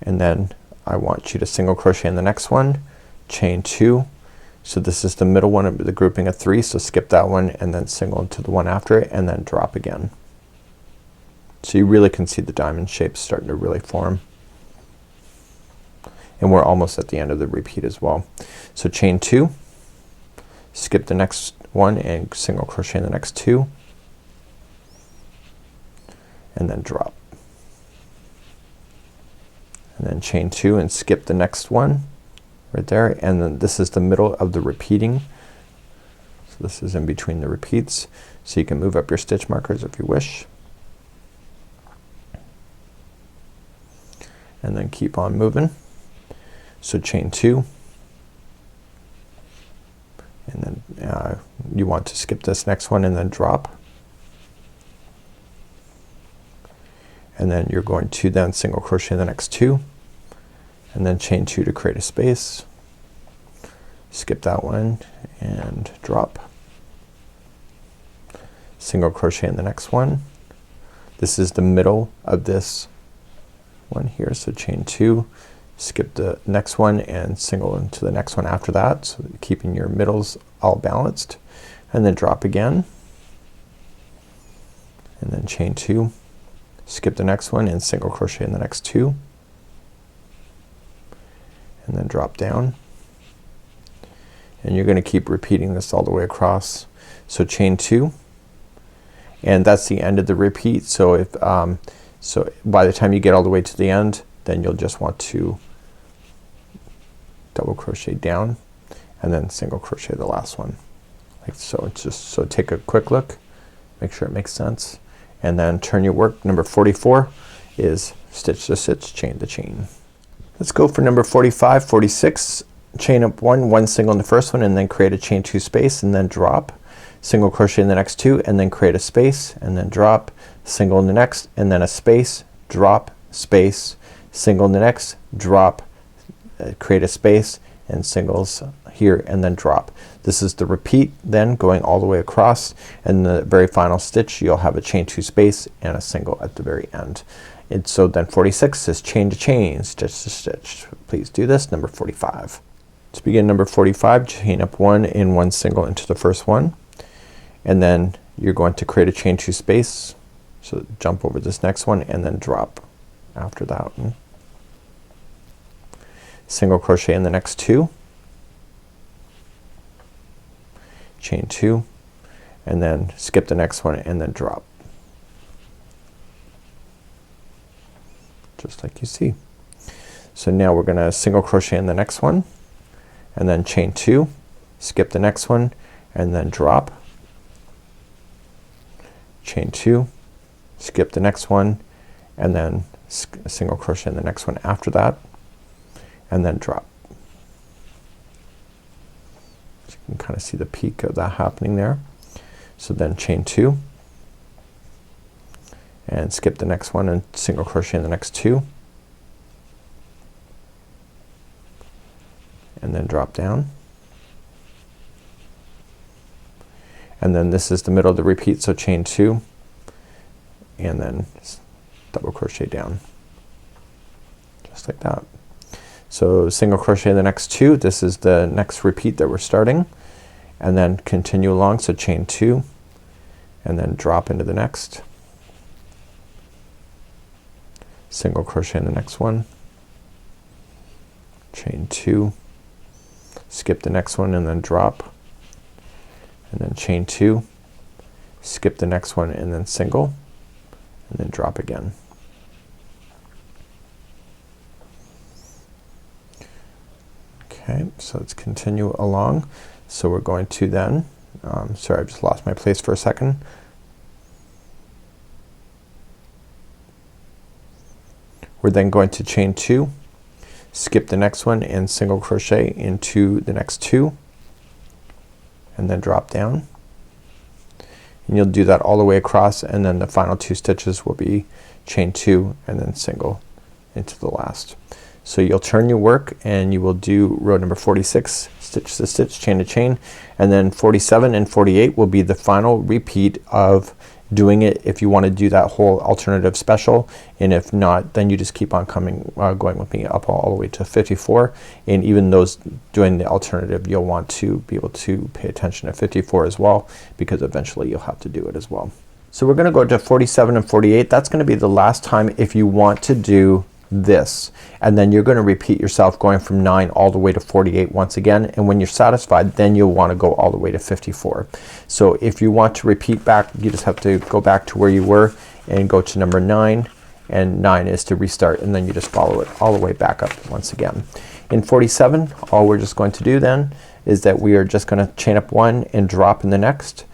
and then I want you to single crochet in the next one, chain 2, so this is the middle one of the grouping of 3, so skip that one and then single into the one after it and then drop again. So you really can see the diamond shapes starting to really form. And we're almost at the end of the repeat as well. So chain 2, skip the next one and single crochet in the next 2, and then drop, and then chain 2 and skip the next one right there, and then this is the middle of the repeating, so this is in between the repeats, so you can move up your stitch markers if you wish, and then keep on moving. So chain 2, and then you want to skip this next one and then drop, and then you're going to then single crochet in the next 2, and then chain 2 to create a space, skip that one and drop, single crochet in the next one. This is the middle of this one here, so chain 2, skip the next one and single into the next one after that, so keeping your middles all balanced, and then drop again, and then chain 2, skip the next one and single crochet in the next 2, and then drop down, and you're gonna keep repeating this all the way across. So chain 2, and that's the end of the repeat. So if so by the time you get all the way to the end, then you'll just want to double crochet down and then single crochet the last one like so. It's just, so take a quick look, make sure it makes sense, and then turn your work. Number 44 is stitch to stitch, chain to chain. Let's go for number 45, 46. Chain up 1 single in the first one and then create a chain 2 space and then drop, single crochet in the next 2 and then create a space and then drop, single in the next and then a space, drop, space, single in the next, drop, create a space and singles here and then drop. This is the repeat then going all the way across, and the very final stitch you'll have a chain 2 space and a single at the very end. And so then 46 is chain to chain, stitch to stitch. Please do this. Number 45. To begin number 45, chain up 1 in 1 single into the first one, and then you're going to create a chain 2 space, so jump over this next one and then drop after that one. Single crochet in the next 2, chain 2, and then skip the next one and then drop, just like you see. So now we're gonna single crochet in the next one and then chain 2, skip the next one and then drop, chain 2, skip the next one and then single crochet in the next one after that and then drop. So you can kind of see the peak of that happening there. So then chain 2 and skip the next one and single crochet in the next 2 and then drop down, and then this is the middle of the repeat, so chain 2 and then double crochet down, just like that. So single crochet in the next 2, this is the next repeat that we're starting, and then continue along, so chain 2 and then drop into the next, single crochet in the next one, chain 2, skip the next one and then drop, and then chain 2, skip the next one and then single and then drop again. Okay, so let's continue along. So we're going to then sorry, I just lost my place for a second. We're then going to chain 2, skip the next one and single crochet into the next two and then drop down, and you'll do that all the way across, and then the final two stitches will be chain two and then single into the last. So you'll turn your work and you will do row number 46 stitch to stitch, chain to chain, and then 47 and 48 will be the final repeat of doing it if you want to do that whole alternative special, and if not then you just keep on coming going with me up all the way to 54, and even those doing the alternative you'll want to be able to pay attention to 54 as well, because eventually you'll have to do it as well. So we're gonna go to 47 and 48. That's gonna be the last time if you want to do this, and then you're gonna repeat yourself going from 9 all the way to 48 once again, and when you're satisfied then you'll want to go all the way to 54. So if you want to repeat back, you just have to go back to where you were and go to number 9, and 9 is to restart, and then you just follow it all the way back up once again. In 47 all we're just going to do then is that we are just gonna chain up one and drop in the next,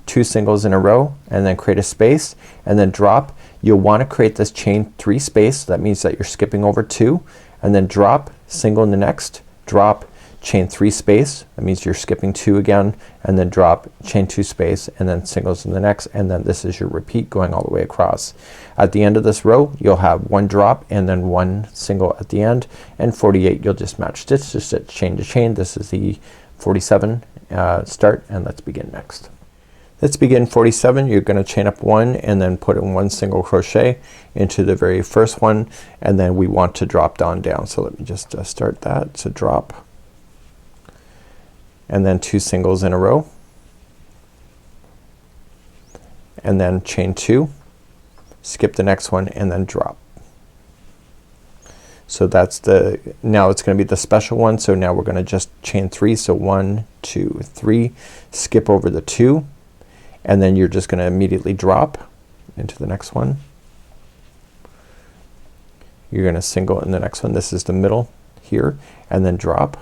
two singles in a row, and then create a space and then drop. You'll want to create this chain 3 space. That means that you're skipping over 2 and then drop, single in the next, drop, chain 3 space. That means you're skipping 2 again, and then drop, chain 2 space, and then singles in the next, and then this is your repeat going all the way across. At the end of this row you'll have one drop and then one single at the end, and 48 you'll just match stitch to stitch, chain to chain. This is the 47 start, and let's begin next. Let's begin 47. You're gonna chain up one and then put in one single crochet into the very first one, and then we want to drop down. So let me just start that. So drop, and then 2 singles in a row, and then chain 2, skip the next one, and then drop. So that's the, now it's gonna be the special one. So now we're gonna just chain 3. So 1, 2, 3, skip over the 2, and then you're just gonna immediately drop into the next one. You're gonna single in the next one. This is the middle here, and then drop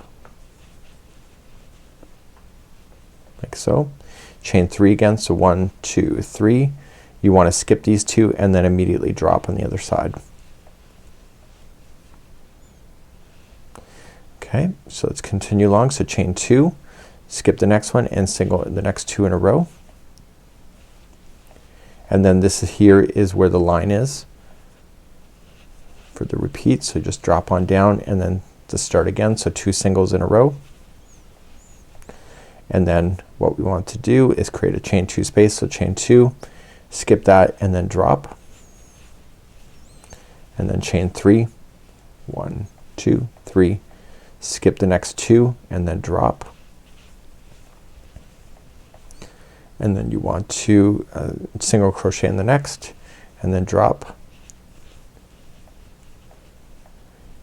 like so. Chain 3 again. So 1, 2, 3. You want to skip these 2 and then immediately drop on the other side. Okay, so let's continue along. So chain 2, skip the next one, and single in the next 2 in a row. And then this here is where the line is for the repeat. So just drop on down and then to start again. So 2 singles in a row. And then what we want to do is create a chain 2 space. So chain 2, skip that, and then drop, and then chain 3, 1, 2, 3, skip the next 2 and then drop, and then you want to single crochet in the next and then drop.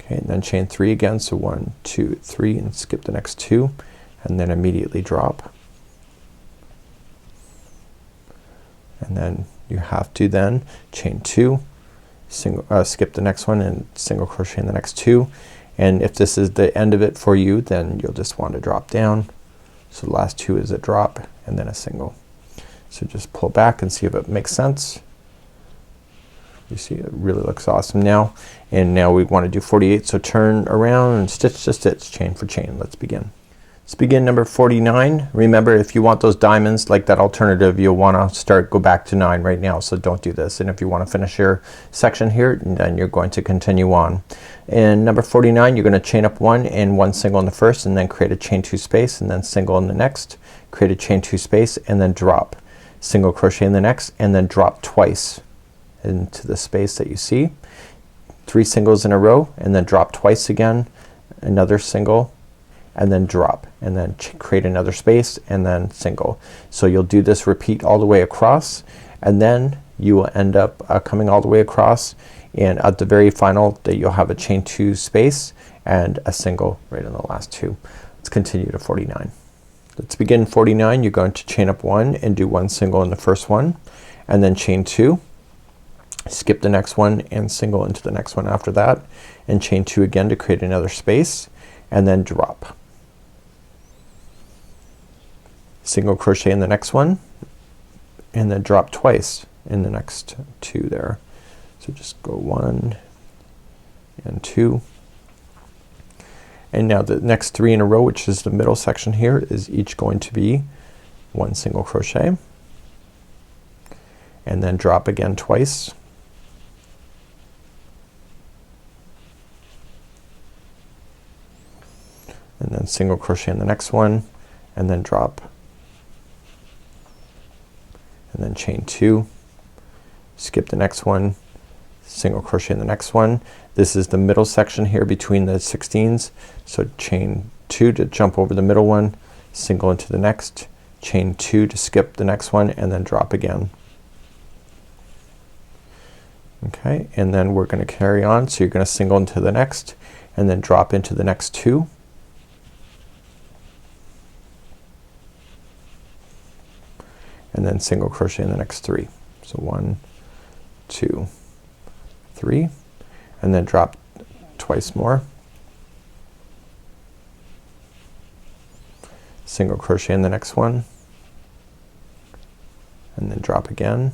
Okay, and then chain 3 again. So 1, 2, 3, and skip the next 2 and then immediately drop. And then you have to then chain 2, single, skip the next one and single crochet in the next 2, and if this is the end of it for you then you'll just want to drop down. So the last 2 is a drop and then a single. So just pull back and see if it makes sense. You see it really looks awesome now. And now we want to do 48. So turn around and stitch to stitch, chain for chain. Let's begin. Let's begin number 49. Remember, if you want those diamonds like that alternative, you'll want to go back to 9 right now, so don't do this. And if you want to finish your section here, then you're going to continue on. In number 49 you're going to chain up 1 and 1 single in the first, and then create a chain 2 space, and then single in the next, create a chain 2 space, and then drop, single crochet in the next, and then drop twice into the space that you see. 3 singles in a row, and then drop twice again, another single, and then drop, and then create another space, and then single. So you'll do this repeat all the way across, and then you will end up coming all the way across, and at the very final that you'll have a chain 2 space and a single right in the last 2. Let's continue to 49. Let's begin 49. You're going to chain up 1 and do 1 single in the first one, and then chain 2, skip the next one and single into the next one after that, and chain 2 again to create another space, and then drop, single crochet in the next one, and then drop twice in the next 2 there. So just go 1 and 2, And now the next 3 in a row, which is the middle section here, is each going to be 1 single crochet and then drop again twice. And then single crochet in the next one and then drop, and then chain 2, skip the next one, single crochet in the next one. This is the middle section here between the 16s, so chain 2 to jump over the middle one, single into the next, chain 2 to skip the next one, and then drop again. Okay, and then we're gonna carry on, so you're gonna single into the next and then drop into the next 2. And then single crochet in the next 3. So 1, 2, 3, and then drop twice more. Single crochet in the next one and then drop again.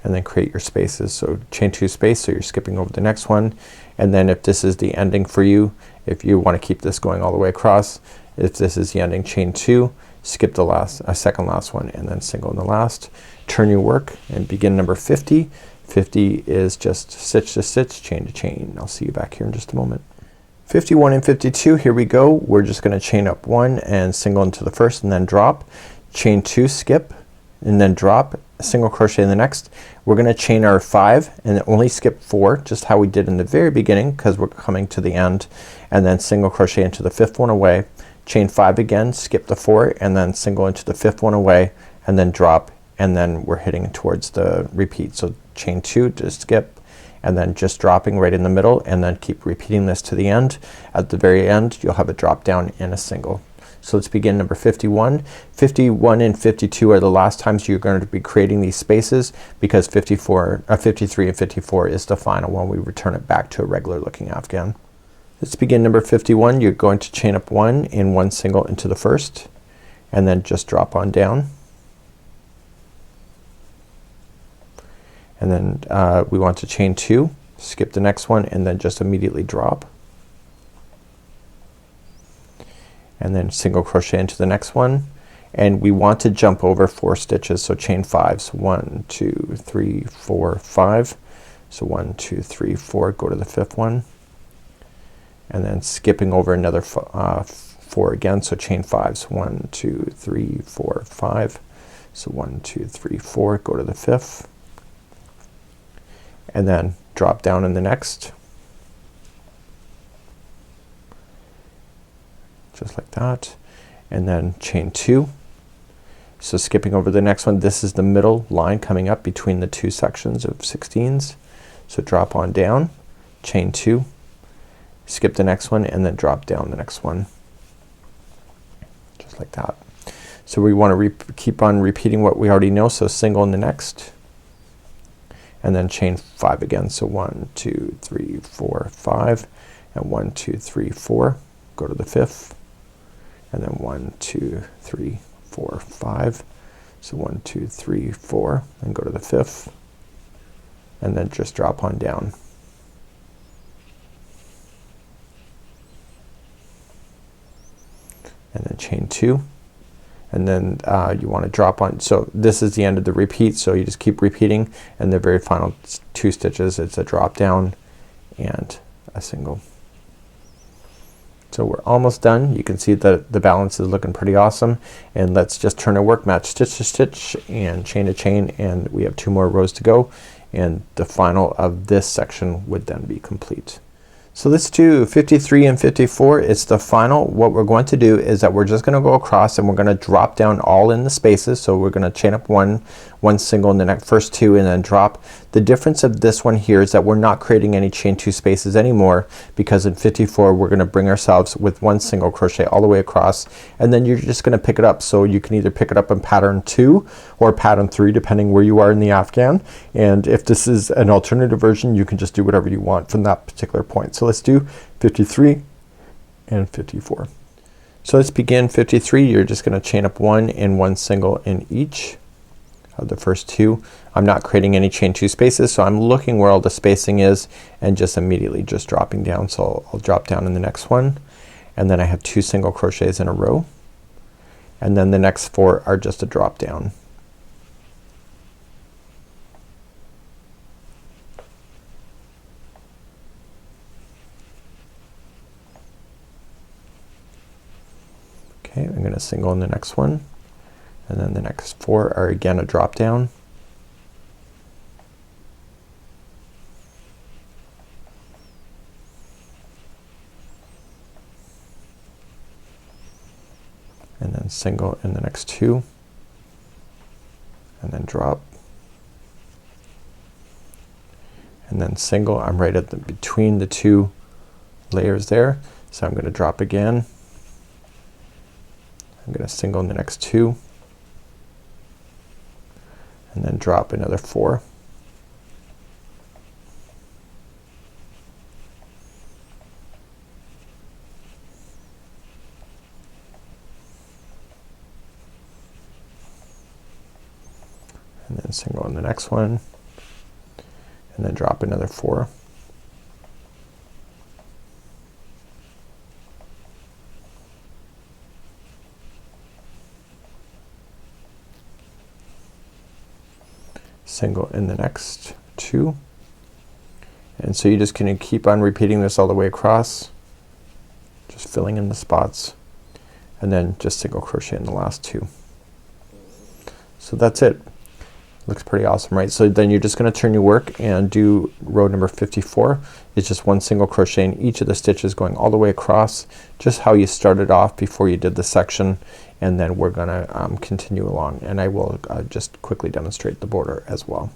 And then create your spaces. So chain 2 space, so you're skipping over the next one. And then if this is the ending for you, if you want to keep this going all the way across, if this is the ending, chain 2, skip the second last one and then single in the last. Turn your work and begin number 50. 50 is just stitch to stitch, chain to chain. I'll see you back here in just a moment. 51 and 52, here we go. We're just gonna chain up 1 and single into the first and then drop, chain 2, skip, and then drop, single crochet in the next. We're gonna chain our 5 and only skip 4, just how we did in the very beginning because we're coming to the end, and then single crochet into the 5th one away, chain 5 again, skip the 4, and then single into the 5th one away, and then drop, and then we're heading towards the repeat. So chain 2 to skip, and then just dropping right in the middle, and then keep repeating this to the end. At the very end you'll have a drop down and a single. So let's begin number 51. 51 and 52 are the last times you're going to be creating these spaces, because 53 and 54 is the final one. We return it back to a regular looking afghan. Let's begin number 51. You're going to chain up 1 and 1 single into the first, and then just drop on down. And then we want to chain 2, skip the next one, and then just immediately drop. And then single crochet into the next one, and we want to jump over 4 stitches, so chain 5. So 1, 2, 3, 4, 5. So 1, 2, 3, 4, go to the 5th one, and then skipping over another 4 again, so chain 5. So 1, 2, 3, 4, 5. So 1, 2, 3, 4, go to the 5th, and then drop down in the next, just like that, and then chain 2. So skipping over the next one, this is the middle line coming up between the 2 sections of 16s. So drop on down, chain 2, skip the next one, and then drop down the next one, just like that. So we want to keep on repeating what we already know. So single in the next, and then chain 5 again. So 1, 2, 3, 4, 5, and 1, 2, 3, 4, go to the 5th, and then 1, 2, 3, 4, 5. So 1, 2, 3, 4, and go to the 5th, and then just drop on down. And then chain 2, and then you want to drop on. So this is the end of the repeat, so you just keep repeating, and the very final 2 stitches it's a drop down and a single. So we're almost done. You can see that the balance is looking pretty awesome, and let's just turn our work, match stitch to stitch and chain to chain, and we have 2 more rows to go, and the final of this section would then be complete. So let's do 53 and 54. It's the final. What we're going to do is that we're just gonna go across and we're gonna drop down all in the spaces. So we're gonna chain up 1 single in the next first 2 and then drop. The difference of this one here is that we're not creating any chain 2 spaces anymore, because in 54 we're gonna bring ourselves with 1 single crochet all the way across, and then you're just gonna pick it up. So you can either pick it up in pattern 2 or pattern 3 depending where you are in the afghan, and if this is an alternative version you can just do whatever you want from that particular point. So let's do 53 and 54. So let's begin 53. You're just gonna chain up 1 and 1 single in each of the first two. I'm not creating any chain two spaces, so I'm looking where all the spacing is and just immediately just dropping down. So I'll drop down in the next one, and then I have 2 single crochets in a row, and then the next 4 are just a drop down. Okay, I'm gonna single in the next one, and then the next 4 are again a drop down. And then single in the next 2, and then drop, and then single. I'm right at the between the 2 layers there, so I'm gonna drop again. I'm gonna single in the next 2, and then drop another 4. And then single in the next one, and then drop another 4. Single in the next 2, and so you just can keep on repeating this all the way across, just filling in the spots, and then just single crochet in the last 2. So that's it. Looks pretty awesome, right? So then you're just gonna turn your work and do row number 54. It's just 1 single crochet in each of the stitches going all the way across, just how you started off before you did the section, and then we're gonna continue along, and I will just quickly demonstrate the border as well.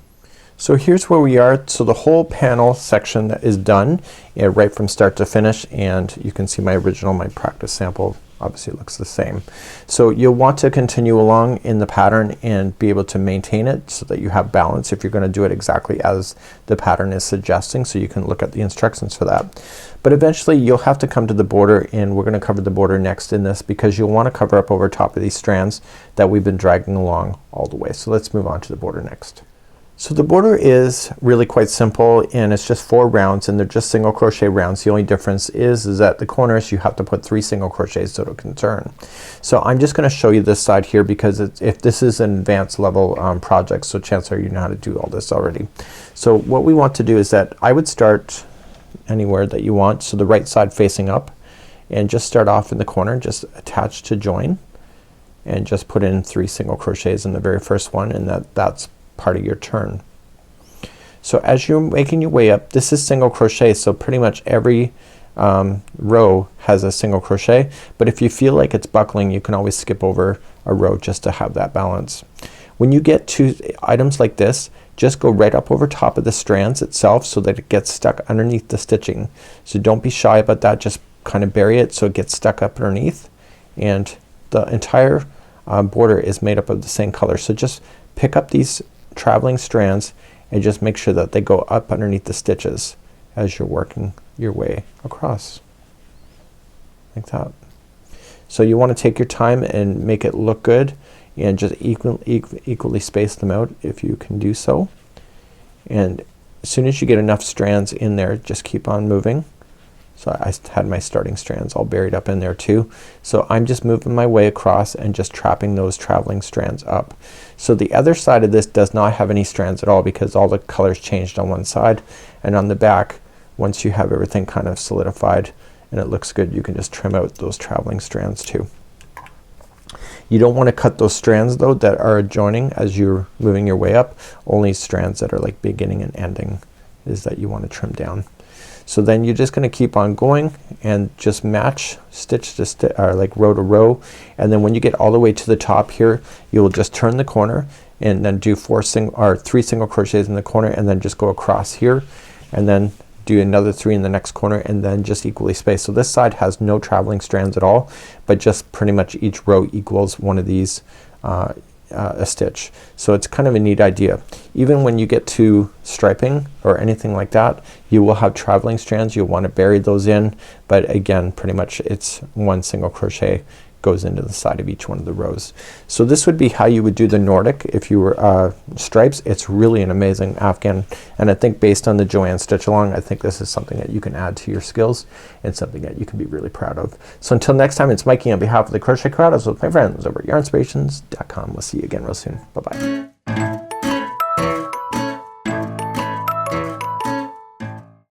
So here's where we are. So the whole panel section is done right from start to finish, and you can see my original, my practice sample. Obviously it looks the same. So you'll want to continue along in the pattern and be able to maintain it so that you have balance if you're gonna do it exactly as the pattern is suggesting, so you can look at the instructions for that. But eventually you'll have to come to the border, and we're gonna cover the border next in this, because you'll want to cover up over top of these strands that we've been dragging along all the way. So let's move on to the border next. So the border is really quite simple, and it's just 4 rounds, and they're just single crochet rounds. The only difference is at the corners you have to put 3 single crochets so it can turn. So I'm just gonna show you this side here, because if this is an advanced level project, so chances are you know how to do all this already. So what we want to do is that I would start anywhere that you want, so the right side facing up, and just start off in the corner, just attach to join, and just put in 3 single crochets in the very first one, and that's part of your turn. So as you're making your way up, this is single crochet, so pretty much every row has a single crochet, but if you feel like it's buckling you can always skip over a row just to have that balance. When you get to items like this, just go right up over top of the strands itself so that it gets stuck underneath the stitching. So don't be shy about that, just kind of bury it so it gets stuck up underneath, and the entire border is made up of the same color. So just pick up these traveling strands and just make sure that they go up underneath the stitches as you're working your way across like that. So you want to take your time and make it look good, and just equally space them out if you can do so, and as soon as you get enough strands in there just keep on moving. So I had my starting strands all buried up in there too. So I'm just moving my way across and just trapping those traveling strands up. So the other side of this does not have any strands at all, because all the colors changed on one side, and on the back once you have everything kind of solidified and it looks good, you can just trim out those traveling strands too. You don't want to cut those strands though that are adjoining as you're moving your way up. Only strands that are like beginning and ending is that you want to trim down. So then you're just gonna keep on going and just match stitch to stitch, or like row to row, and then when you get all the way to the top here you will just turn the corner and then do 3 single crochets in the corner, and then just go across here and then do another 3 in the next corner, and then just equally space. So this side has no traveling strands at all, but just pretty much each row equals one of these a stitch. So it's kind of a neat idea. Even when you get to striping or anything like that, you will have traveling strands. You'll want to bury those in, but again pretty much it's 1 single crochet goes into the side of each one of the rows. So this would be how you would do the Nordic if you were stripes. It's really an amazing Afghan, and I think based on the Joanne stitch along, I think this is something that you can add to your skills and something that you can be really proud of. So until next time, it's Mikey on behalf of the Crochet Crowd. I was with my friends over at yarnspirations.com. We'll see you again real soon. Bye bye.